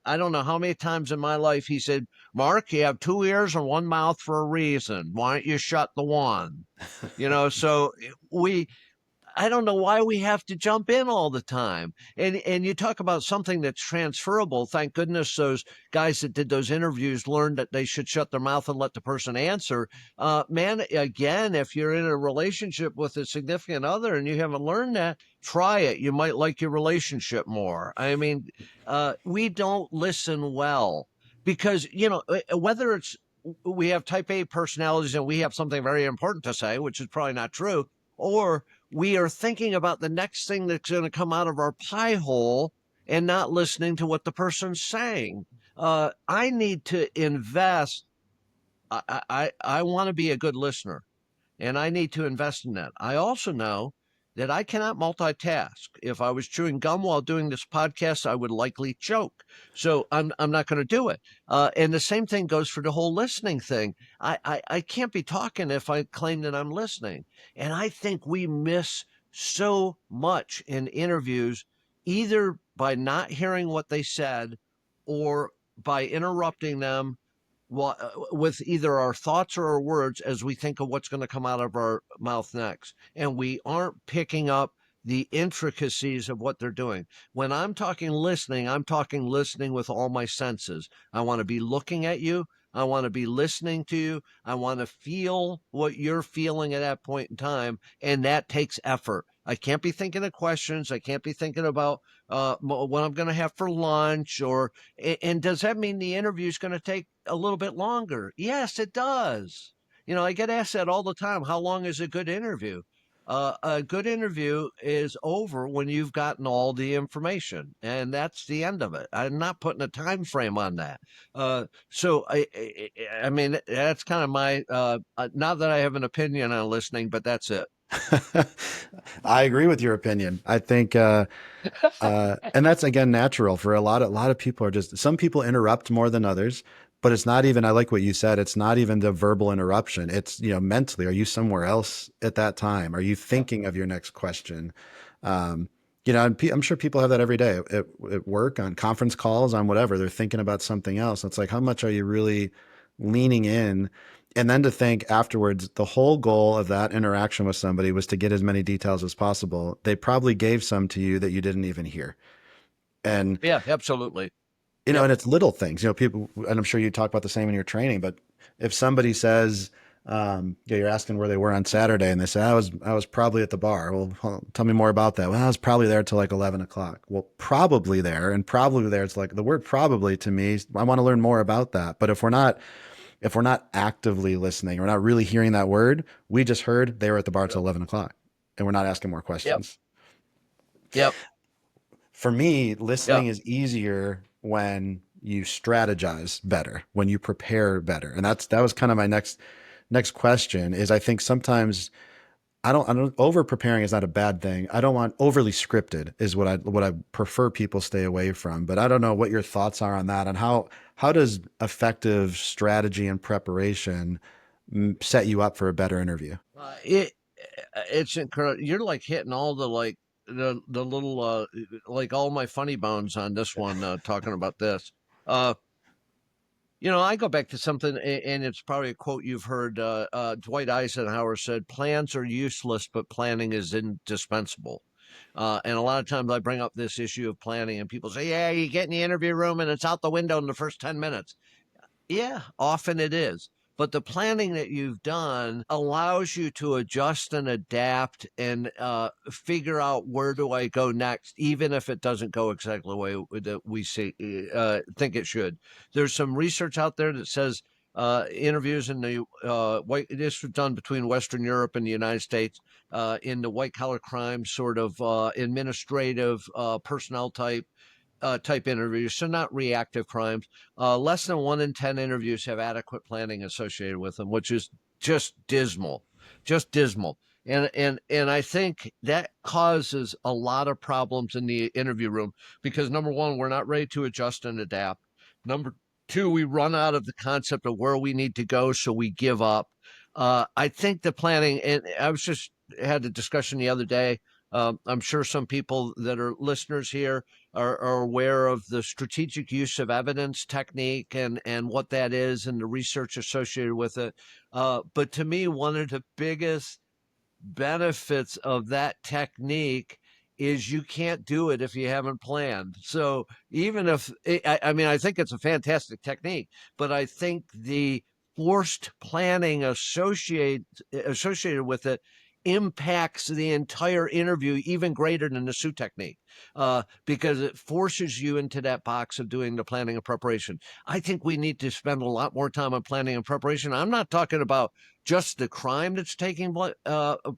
I don't know how many times in my life he said, Mark, you have two ears and one mouth for a reason. Why don't you shut the one? So we, I don't know why we have to jump in all the time. And you talk about something that's transferable. Thank goodness those guys that did those interviews learned that they should shut their mouth and let the person answer. Man, again, if you're in a relationship with a significant other and you haven't learned that, try it. You might like your relationship more. I mean, we don't listen well because, whether it's we have type A personalities and we have something very important to say, which is probably not true, or we are thinking about the next thing that's going to come out of our pie hole and not listening to what the person's saying. I need to invest. I want to be a good listener, and I need to invest in that. I also know that I cannot multitask. If I was chewing gum while doing this podcast, I would likely choke. So I'm not going to do it. And the same thing goes for the whole listening thing. I can't be talking if I claim that I'm listening. And I think we miss so much in interviews, either by not hearing what they said or by interrupting them with either our thoughts or our words as we think of what's going to come out of our mouth next. And we aren't picking up the intricacies of what they're doing. When I'm talking listening, I'm talking listening with all my senses. I want to be looking at you. I want to be listening to you. I want to feel what you're feeling at that point in time. And that takes effort. I can't be thinking of questions. I can't be thinking about what I'm going to have for lunch. And does that mean the interview is going to take a little bit longer? Yes, it does. I get asked that all the time. How long is a good interview? A good interview is over when you've gotten all the information, and that's the end of it. I'm not putting a time frame on that. So I mean, that's kind of my. Not that I have an opinion on listening, but that's it. I agree with your opinion. I think, and that's again natural for a lot of people are just, some people interrupt more than others, but it's not even, I like what you said. It's not even the verbal interruption. It's, mentally, are you somewhere else at that time? Are you Yep. thinking of your next question? Um, and I'm sure people have that every day at work, on conference calls, on whatever. They're thinking about something else. It's like, how much are you really leaning in? And then to think afterwards, the whole goal of that interaction with somebody was to get as many details as possible. They probably gave some to you that you didn't even hear. And, Yeah, absolutely. and Yep. it's little things, people, and I'm sure you talk about the same in your training, but if somebody says, you're asking where they were on Saturday and they say, I was probably at the bar. Well, tell me more about that. Well, I was probably there till like 11 o'clock. Well, probably there, and probably there. It's like the word probably to me, I want to learn more about that. But if we're not actively listening, we're not really hearing that word. We just heard they were at the bar till Yep. 11 o'clock and we're not asking more Yep. questions. Yep. For me, Yep. listening is easier when you strategize better, when you prepare better. And that was kind of my next question. Is I think sometimes I don't over preparing is not a bad thing. I don't want overly scripted is what I prefer people stay away from. But I don't know what your thoughts are on that, and how does effective strategy and preparation set you up for a better interview? It's incredible. You're like hitting all the the little like all my funny bones on this one talking about this. Uh I go back to something, and it's probably a quote you've heard. Dwight Eisenhower said, "Plans are useless, but planning is indispensable." And a lot of times I bring up this issue of planning, and people say, "Yeah, you get in the interview room and it's out the window in the first 10 minutes." Yeah, often it is. But the planning that you've done allows you to adjust and adapt and figure out where do I go next, even if it doesn't go exactly the way that we think it should. There's some research out there that says interviews in the this was done between Western Europe and the United States in the white collar crime sort of administrative personnel type interviews, so not reactive crimes. Less than 1 in 10 interviews have adequate planning associated with them, which is just dismal, just dismal. And I think that causes a lot of problems in the interview room because number one, we're not ready to adjust and adapt. Number two, we run out of the concept of where we need to go, so we give up. I think the planning, and I was just had a discussion the other day. I'm sure some people that are listeners here are aware of the strategic use of evidence technique and what that is and the research associated with it. But to me, one of the biggest benefits of that technique is you can't do it if you haven't planned. So even if I mean, I think it's a fantastic technique, but I think the forced planning associated with it impacts the entire interview even greater than the Sue technique because it forces you into that box of doing the planning and preparation. I think we need to spend a lot more time on planning and preparation. I'm not talking about just the crime that's taking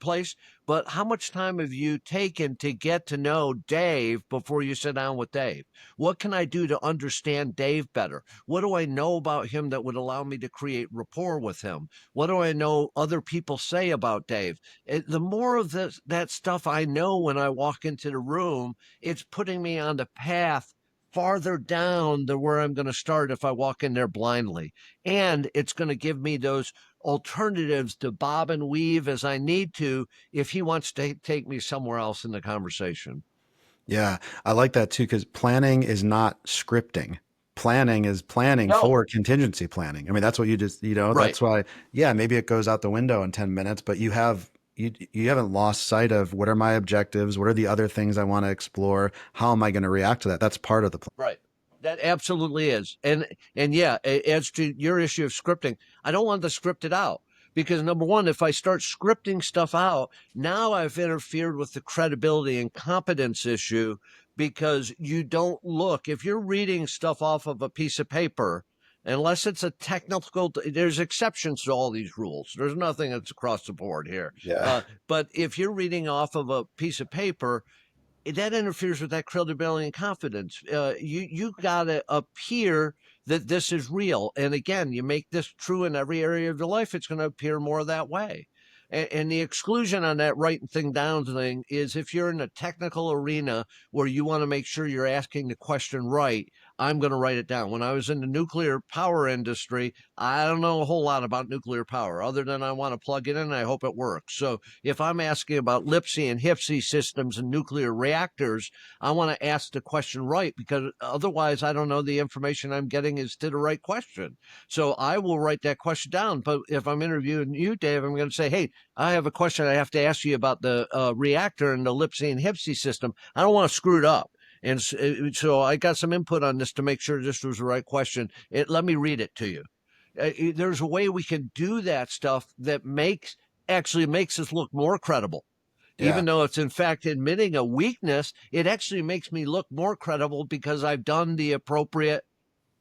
place, but how much time have you taken to get to know Dave before you sit down with Dave? What can I do to understand Dave better? What do I know about him that would allow me to create rapport with him? What do I know other people say about Dave? The more of that stuff I know when I walk into the room, it's putting me on the path farther down than where I'm going to start if I walk in there blindly. And it's going to give me those alternatives to bob and weave as I need to if he wants to take me somewhere else in the conversation. Yeah, I like that too, because planning is not scripting. planning is planning No. for contingency planning. I mean, that's what you just, Right. that's why, yeah, maybe it goes out the window in 10 minutes, but you haven't lost sight of what are my objectives? What are the other things I want to explore? How am I going to react to that? That's part of the plan. Right. That absolutely is. And yeah, as to your issue of scripting, I don't want to script it out because number one, if I start scripting stuff out, now I've interfered with the credibility and competence issue because you don't look, if you're reading stuff off of a piece of paper, unless it's a technical, there's exceptions to all these rules. There's nothing that's across the board here. Yeah. But if you're reading off of a piece of paper, that interferes with that credibility and confidence. You got to appear that this is real. And again, you make this true in every area of your life, it's going to appear more that way. And the exclusion on that writing thing down thing is if you're in a technical arena where you want to make sure you're asking the question right, I'm going to write it down. When I was in the nuclear power industry, I don't know a whole lot about nuclear power other than I want to plug it in and I hope it works. So if I'm asking about LIPSI and HIPSI systems and nuclear reactors, I want to ask the question right because otherwise I don't know the information I'm getting is to the right question. So I will write that question down. But if I'm interviewing you, Dave, I'm going to say, hey, I have a question I have to ask you about the reactor and the LIPSI and HIPSI system. I don't want to screw it up. And so I got some input on this to make sure this was the right question. Let me read it to you. There's a way we can do that stuff that actually makes us look more credible. Yeah. Even though it's in fact admitting a weakness, it actually makes me look more credible because I've done the appropriate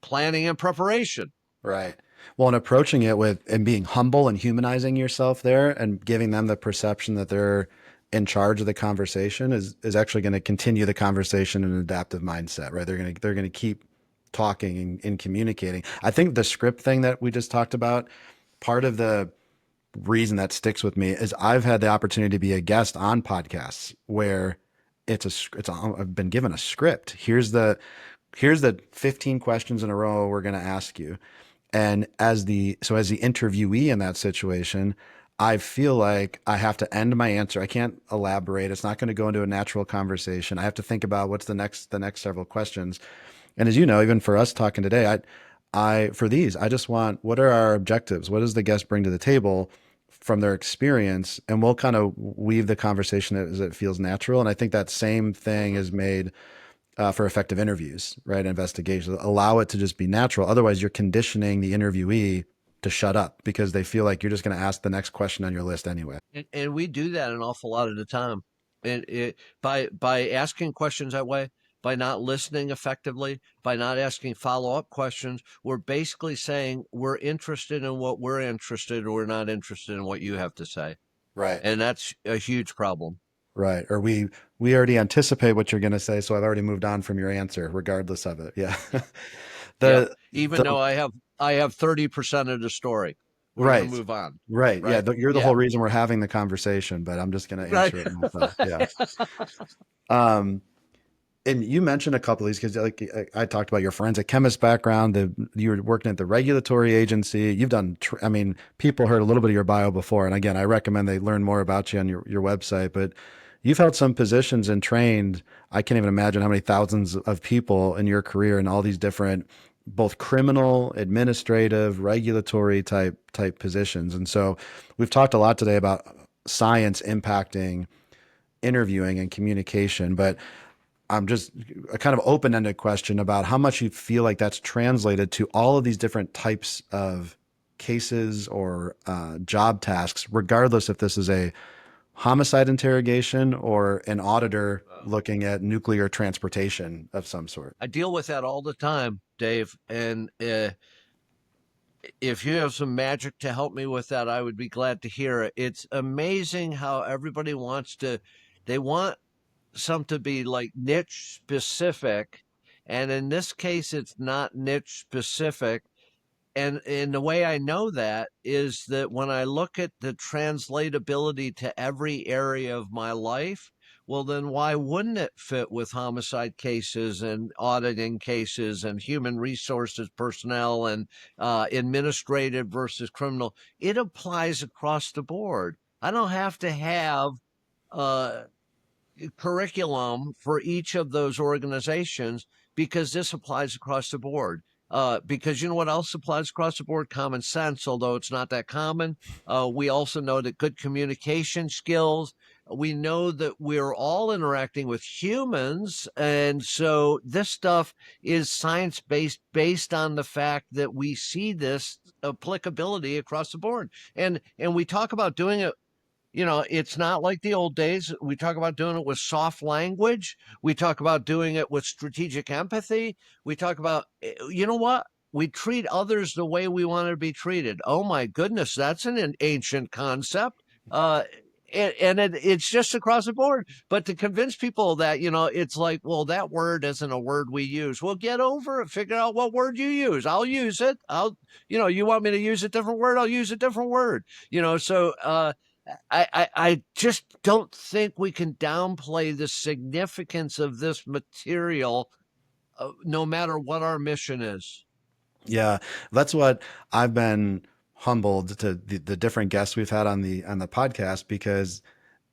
planning and preparation. Right. Well, and approaching it with and being humble and humanizing yourself there and giving them the perception that they're in charge of the conversation is actually going to continue the conversation in an adaptive mindset, right? They're going to keep talking and communicating. I think the script thing that we just talked about, part of the reason that sticks with me is I've had the opportunity to be a guest on podcasts where I've been given a script. Here's the 15 questions in a row we're going to ask you. And as the interviewee in that situation, I feel like I have to end my answer. I can't elaborate. It's not going to go into a natural conversation. I have to think about what's the next several questions. And as you know, even for us talking today, for these, I just want, what are our objectives? What does the guest bring to the table from their experience? And we'll kind of weave the conversation as it feels natural. And I think that same thing is made for effective interviews, right? Investigations. Allow it to just be natural. Otherwise, you're conditioning the interviewee to shut up because they feel like you're just going to ask the next question on your list anyway. And we do that an awful lot of the time. And by asking questions that way, by not listening effectively, by not asking follow-up questions, we're basically saying we're interested in what we're interested or we're not interested in what you have to say. Right. And that's a huge problem. Right. Or we already anticipate what you're going to say, so I've already moved on from your answer, regardless of it. Yeah. Yeah. the Even though the I have 30% of the story. We're going to right. move on. Right. Yeah. Right. You're the Yeah. whole reason we're having the conversation, but I'm just going to Right. answer it myself. Yeah. Um, and you mentioned a couple of these because, like, I talked about your forensic chemist background. You were working at the regulatory agency. You've done. I mean, people heard a little bit of your bio before, and again, I recommend they learn more about you on your website. But you've held some positions and trained. I can't even imagine how many thousands of people in your career in all these different, both criminal, administrative, regulatory type positions. And so, we've talked a lot today about science impacting interviewing and communication, but I'm just a kind of open-ended question about how much you feel like that's translated to all of these different types of cases or job tasks, regardless if this is a homicide interrogation or an auditor looking at nuclear transportation of some sort. I deal with that all the time, Dave. And if you have some magic to help me with that, I would be glad to hear it. It's amazing how everybody they want some to be like niche specific. And in this case, it's not niche specific. And the way I know that is that when I look at the translatability to every area of my life, well, then why wouldn't it fit with homicide cases and auditing cases and human resources personnel and administrative versus criminal? It applies across the board. I don't have to have uh, curriculum for each of those organizations because this applies across the board. Because you know what else applies across the board? Common sense, although it's not that common. We also know that good communication skills. We know that we're all interacting with humans. And so this stuff is science based, based on the fact that we see this applicability across the board. And we talk about doing it, you know, it's not like the old days. We talk about doing it with soft language. We talk about doing it with strategic empathy. We talk about, you know what? We treat others the way we want to be treated. Oh my goodness, that's an ancient concept. It's just across the board. But to convince people that, you know, it's like, well, that word isn't a word we use. Well, get over it. Figure out what word you use. I'll use it. You want me to use a different word? I'll use a different word. I just don't think we can downplay the significance of this material, no matter what our mission is. Yeah, that's what I've been humbled to the different guests we've had on the podcast, because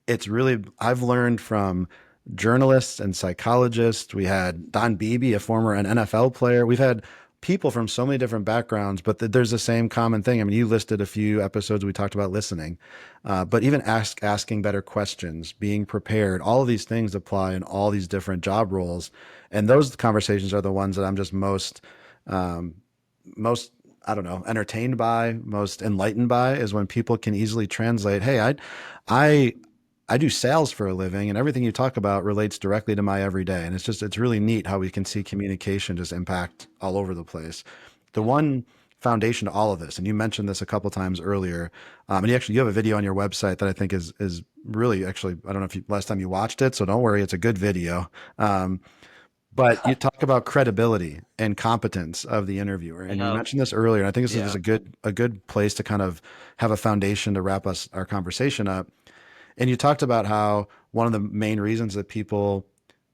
it's really, I've learned from journalists and psychologists. We had Don Beebe, a former an NFL player. We've had people from so many different backgrounds, but there's the same common thing. I mean, you listed a few episodes, we talked about listening, but even asking better questions, being prepared, all of these things apply in all these different job roles. And those conversations are the ones that I'm just um, most, I don't know, entertained by, most enlightened by, is when people can easily translate, hey, I I do sales for a living, and everything you talk about relates directly to my everyday. And it's really neat how we can see communication just impact all over the place. The one foundation to all of this, and you mentioned this a couple times earlier, and you have a video on your website that I think is really, actually, I don't know if last time you watched it, so don't worry, it's a good video. But you talk about credibility and competence of the interviewer, and you Yeah, mentioned this earlier. And I think this is just yeah. a good place to kind of have a foundation to wrap our conversation up. And you talked about how one of the main reasons that people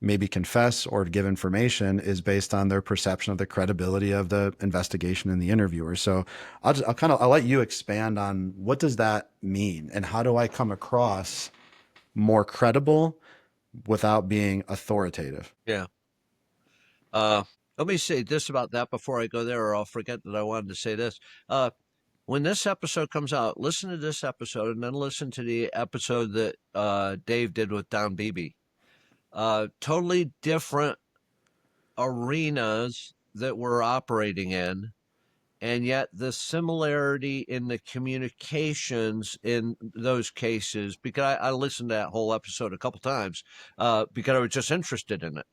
maybe confess or give information is based on their perception of the credibility of the investigation and the interviewer. So I'll let you expand on what does that mean, and how do I come across more credible without being authoritative? Yeah. Uh, Let me say this about that before I go there, or I'll forget that I wanted to say this. When this episode comes out, listen to this episode and then listen to the episode that Dave did with Don Beebe. Totally different arenas that we're operating in, and yet the similarity in the communications in those cases, because I listened to that whole episode a couple times, because I was just interested in it.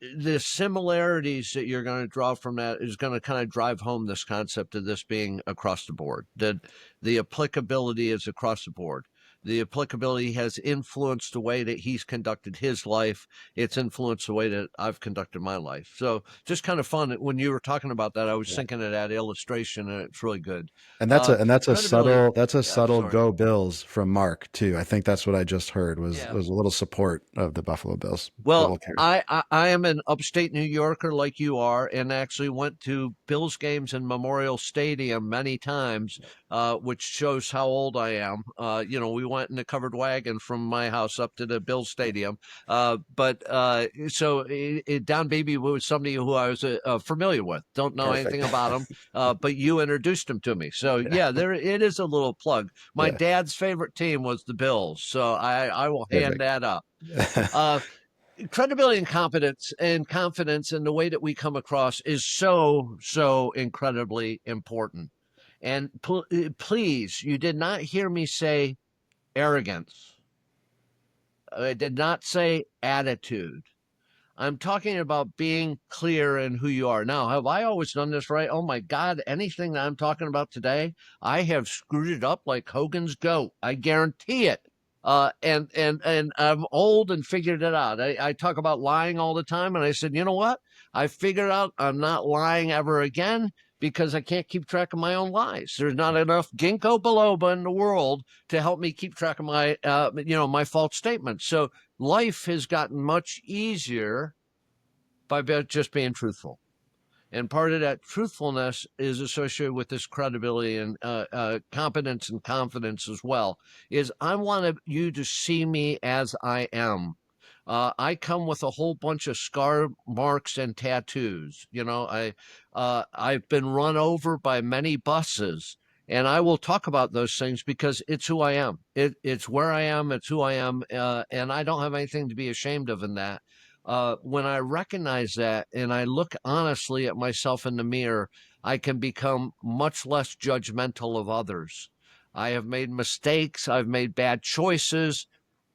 The similarities that you're going to draw from that is going to kind of drive home this concept of this being across the board, that the applicability is across the board. The applicability has influenced the way that he's conducted his life. It's influenced the way that I've conducted my life. So just kind of fun. When you were talking about that, I was thinking of that illustration, and it's really good. And that's a Credibility. subtle Sorry. go Bills from Mark too. I think that's what I just heard was Yeah. was a little support of the Buffalo Bills Well, football care. I am an upstate New Yorker like you are, and actually went to Bills games in Memorial Stadium many times, which shows how old I am. We went in a covered wagon from my house up to the Bills Stadium. Don Beebe was somebody who I was familiar with. Don't know Perfect. anything about him, but you introduced him to me. So Yeah. yeah, there it is, a little plug. My Yeah. dad's favorite team was the Bills, so I will hand Perfect. that up. Uh, Credibility and confidence in the way that we come across is so incredibly important. And please, you did not hear me say arrogance. I did not say attitude. I'm talking about being clear in who you are. Now, have I always done this right? Oh my God, anything that I'm talking about today, I have screwed it up like Hogan's goat. I guarantee it. And I'm old and figured it out. I talk about lying all the time, and I said, you know what? I figured out I'm not lying ever again because I can't keep track of my own lies. There's not enough ginkgo biloba in the world to help me keep track of my false statements. So life has gotten much easier by just being truthful. And part of that truthfulness is associated with this credibility and competence and confidence as well. Is I want you to see me as I am. I come with a whole bunch of scar marks and tattoos. I've been run over by many buses, and I will talk about those things because it's who I am. It's where I am. It's who I am, and I don't have anything to be ashamed of in that. When I recognize that and I look honestly at myself in the mirror, I can become much less judgmental of others. I have made mistakes. I've made bad choices,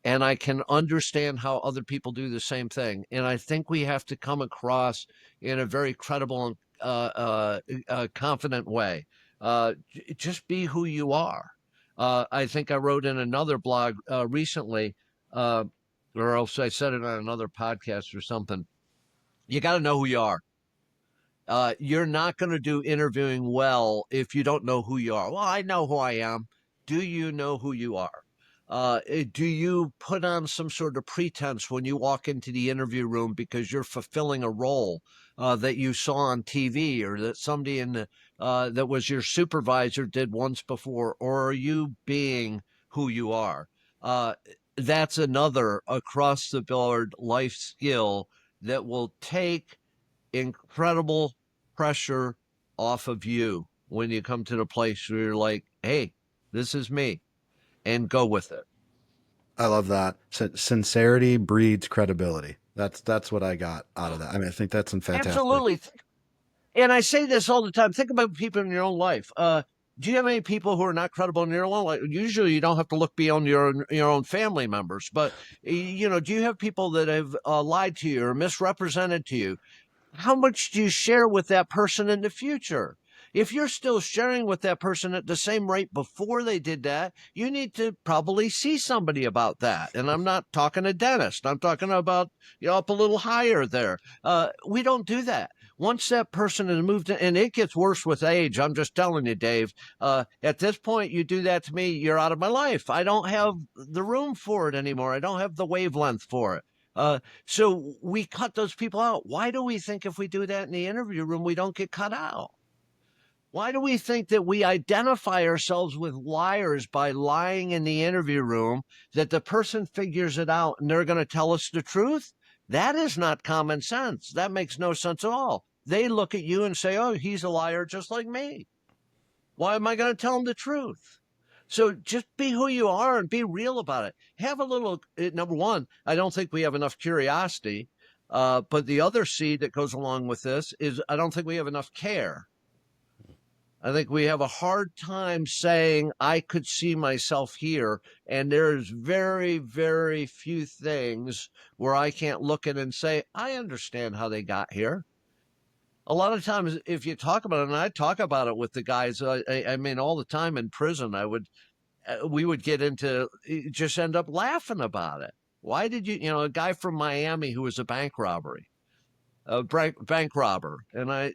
and I can understand how other people do the same thing. And I think we have to come across in a very credible and confident way. Just be who you are. I think I wrote in another blog recently, or else I said it on another podcast or something. You got to know who you are. You're not going to do interviewing well if you don't know who you are. Well, I know who I am. Do you know who you are? Do you put on some sort of pretense when you walk into the interview room because you're fulfilling a role that you saw on TV, or that somebody that was your supervisor did once before, or are you being who you are? Uh, that's another across the board life skill that will take incredible pressure off of you when you come to the place where you're like, hey, this is me, and go with it. I love that. Sincerity breeds credibility. That's what I got out of that. I mean, I think that's some fantastic. Absolutely. And I say this all the time. Think about people in your own life. Do you have any people who are not credible in your own life? Usually, you don't have to look beyond your own family members, but do you have people that have lied to you or misrepresented to you? How much do you share with that person in the future? If you're still sharing with that person at the same rate before they did that, you need to probably see somebody about that. And I'm not talking a dentist. I'm talking about, up a little higher there. We don't do that. Once that person has moved in, and it gets worse with age, I'm just telling you, Dave, at this point, you do that to me, you're out of my life. I don't have the room for it anymore. I don't have the wavelength for it. So we cut those people out. Why do we think if we do that in the interview room, we don't get cut out? Why do we think that we identify ourselves with liars by lying in the interview room, that the person figures it out and they're going to tell us the truth? That is not common sense. That makes no sense at all. They look at you and say, oh, he's a liar just like me. Why am I going to tell him the truth? So just be who you are and be real about it. Have a little, number one, I don't think we have enough curiosity. But the other C that goes along with this is I don't think we have enough care. I think we have a hard time saying I could see myself here. And there's very, very few things where I can't look at and say, I understand how they got here. A lot of times, if you talk about it, and I talk about it with the guys, I mean, all the time in prison, we would get into, just end up laughing about it. Why did a guy from Miami who was a bank robber. And I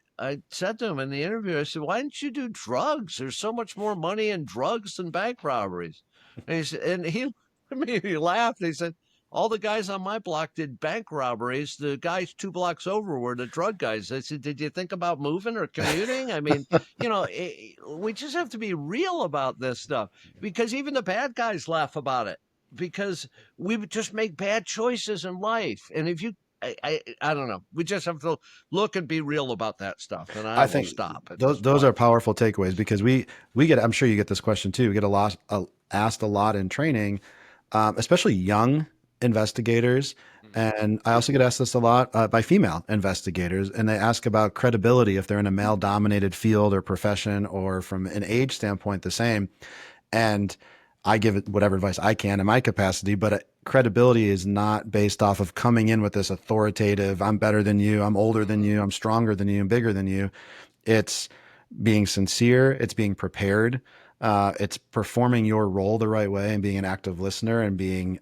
said to him in the interview, I said, why didn't you do drugs? There's so much more money in drugs than bank robberies. And he said, and he made me laugh. He said, all the guys on my block did bank robberies. The guys 2 blocks over were the drug guys. I said, did you think about moving or commuting? I mean, we just have to be real about this stuff, because even the bad guys laugh about it, because we just make bad choices in life. And if you I don't know. We just have to look and be real about that stuff. And I I will think stop at this those are point. powerful takeaways because we get. I'm sure you get this question too. We get a lot asked a lot in training, especially young investigators. And I also get asked this a lot by female investigators, and they ask about credibility if they're in a male dominated field or profession, or from an age standpoint, the same. And I give it whatever advice I can in my capacity, but credibility is not based off of coming in with this authoritative, I'm better than you, I'm older than you, I'm stronger than you, I'm bigger than you. It's being sincere, it's being prepared, it's performing your role the right way and being an active listener and being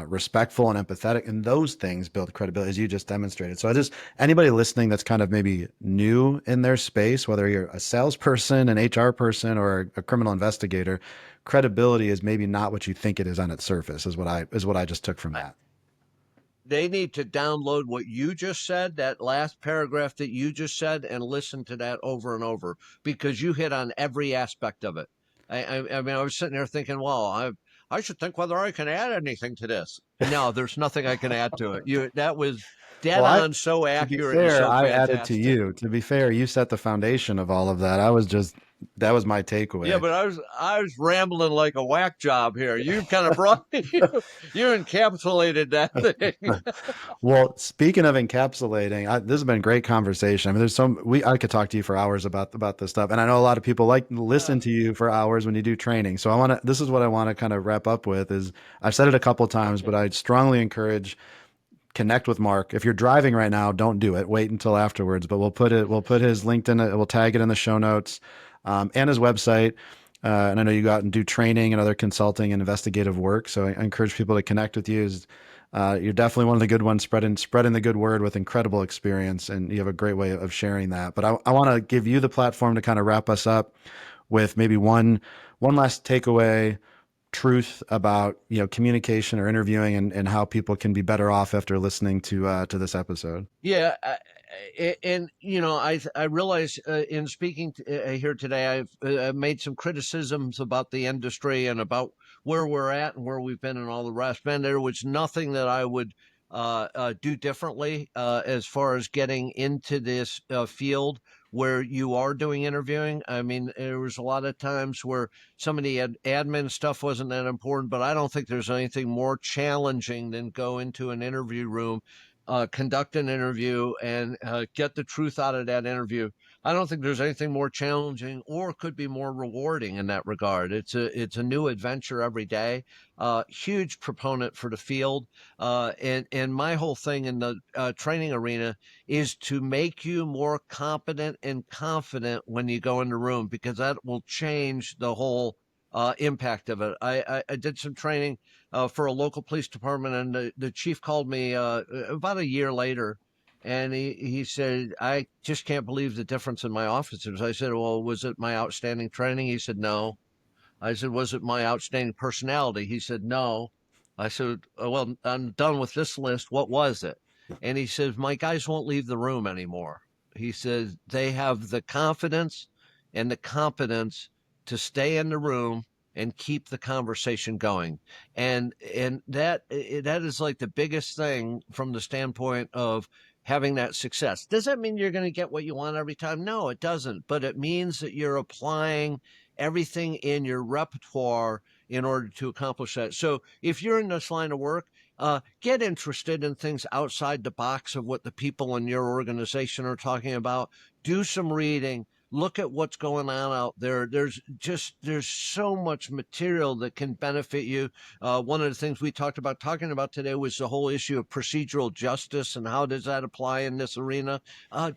respectful and empathetic. And those things build credibility, as you just demonstrated. So I just, anybody listening that's kind of maybe new in their space, whether you're a salesperson, an HR person, or a criminal investigator, credibility is maybe not what you think it is on its surface, is what I just took from that. They need to download what you just said, that last paragraph that you just said, and listen to that over and over, because you hit on every aspect of it. I mean, I was sitting there thinking, wow, I should think whether I can add anything to this. No, there's nothing I can add to it. That was dead Well, on, so to be accurate and fair, so I added to fantastic. you. To be fair, you set the foundation of all of that. I was just, that was my Yeah, takeaway. but I was rambling like a whack job here. You kind of brought you encapsulated that thing. Well, speaking of encapsulating, this has been a great conversation. I mean, I could talk to you for hours about this stuff, and I know a lot of people like Yeah. listen to you for hours when you do training. So this is what I want to kind of wrap up with is I've said it a couple times, but Okay. I strongly encourage connect with Mark. If you're driving right now, don't do it. Wait until afterwards. But we'll put his LinkedIn. We'll tag it in the show notes, and his website. And I know you go out and do training and other consulting and investigative work. So I encourage people to connect with you. You're definitely one of the good ones, spreading the good word with incredible experience, and you have a great way of sharing that. But I want to give you the platform to kind of wrap us up with maybe one last takeaway truth about communication or interviewing, and how people can be better off after listening to this episode. Yeah, and I realize in speaking here today, I've made some criticisms about the industry and about where we're at and where we've been and all the rest. Man, there was nothing that I would do differently as far as getting into this field where you are doing interviewing. I mean, there was a lot of times where some of the admin stuff wasn't that important, but I don't think there's anything more challenging than go into an interview room, conduct an interview, and get the truth out of that interview. I don't think there's anything more challenging or could be more rewarding in that regard. It's a new adventure every day. Huge proponent for the field, and my whole thing in the training arena is to make you more competent and confident when you go in the room, because that will change the whole impact of it. I did some training for a local police department, and the chief called me about a year later, and he said, I just can't believe the difference in my officers. I said, well, was it my outstanding training? He said, no. I said, was it my outstanding personality? He said, no. I said, well, I'm done with this list. What was it? And he says, my guys won't leave the room anymore. He says, they have the confidence and the competence to stay in the room and keep the conversation going. And that is like the biggest thing from the standpoint of having that success. Does that mean you're going to get what you want every time? No, it doesn't. But it means that you're applying everything in your repertoire in order to accomplish that. So if you're in this line of work, get interested in things outside the box of what the people in your organization are talking about. Do some reading. Look at what's going on out there. There's so much material that can benefit you. One of the things we talking about today was the whole issue of procedural justice and how does that apply in this arena.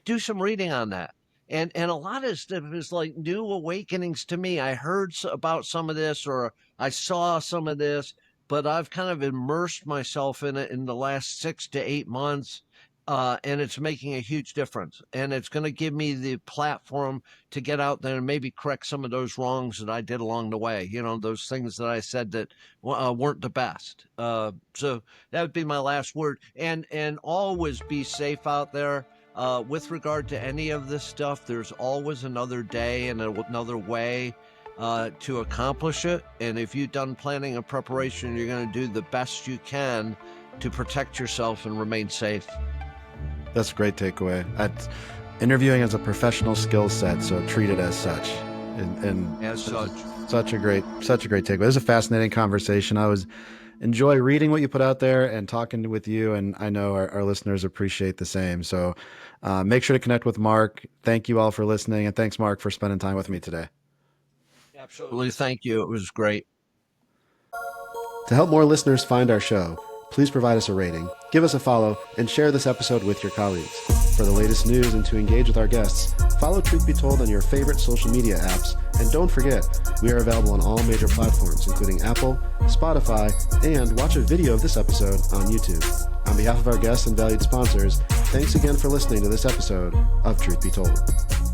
Do some reading on that. And a lot of stuff is like new awakenings to me. I heard about some of this, or I saw some of this, but I've kind of immersed myself in it in the last 6 to 8 months. And it's making a huge difference. And it's going to give me the platform to get out there and maybe correct some of those wrongs that I did along the way. Those things that I said that weren't the best. So that would be my last word. And always be safe out there. With regard to any of this stuff, there's always another day and another way to accomplish it. And if you've done planning and preparation, you're going to do the best you can to protect yourself and remain safe. That's a great takeaway. Interviewing is a professional skill set, so treat it as such. And as such, such a great takeaway. This is a fascinating conversation. I enjoy reading what you put out there and talking with you, and I know our listeners appreciate the same. So make sure to connect with Mark. Thank you all for listening, and thanks, Mark, for spending time with me today. Absolutely. Thank you. It was great. To help more listeners find our show, please provide us a rating, give us a follow, and share this episode with your colleagues. For the latest news and to engage with our guests, follow Truth Be Told on your favorite social media apps. And don't forget, we are available on all major platforms, including Apple, Spotify, and watch a video of this episode on YouTube. On behalf of our guests and valued sponsors, thanks again for listening to this episode of Truth Be Told.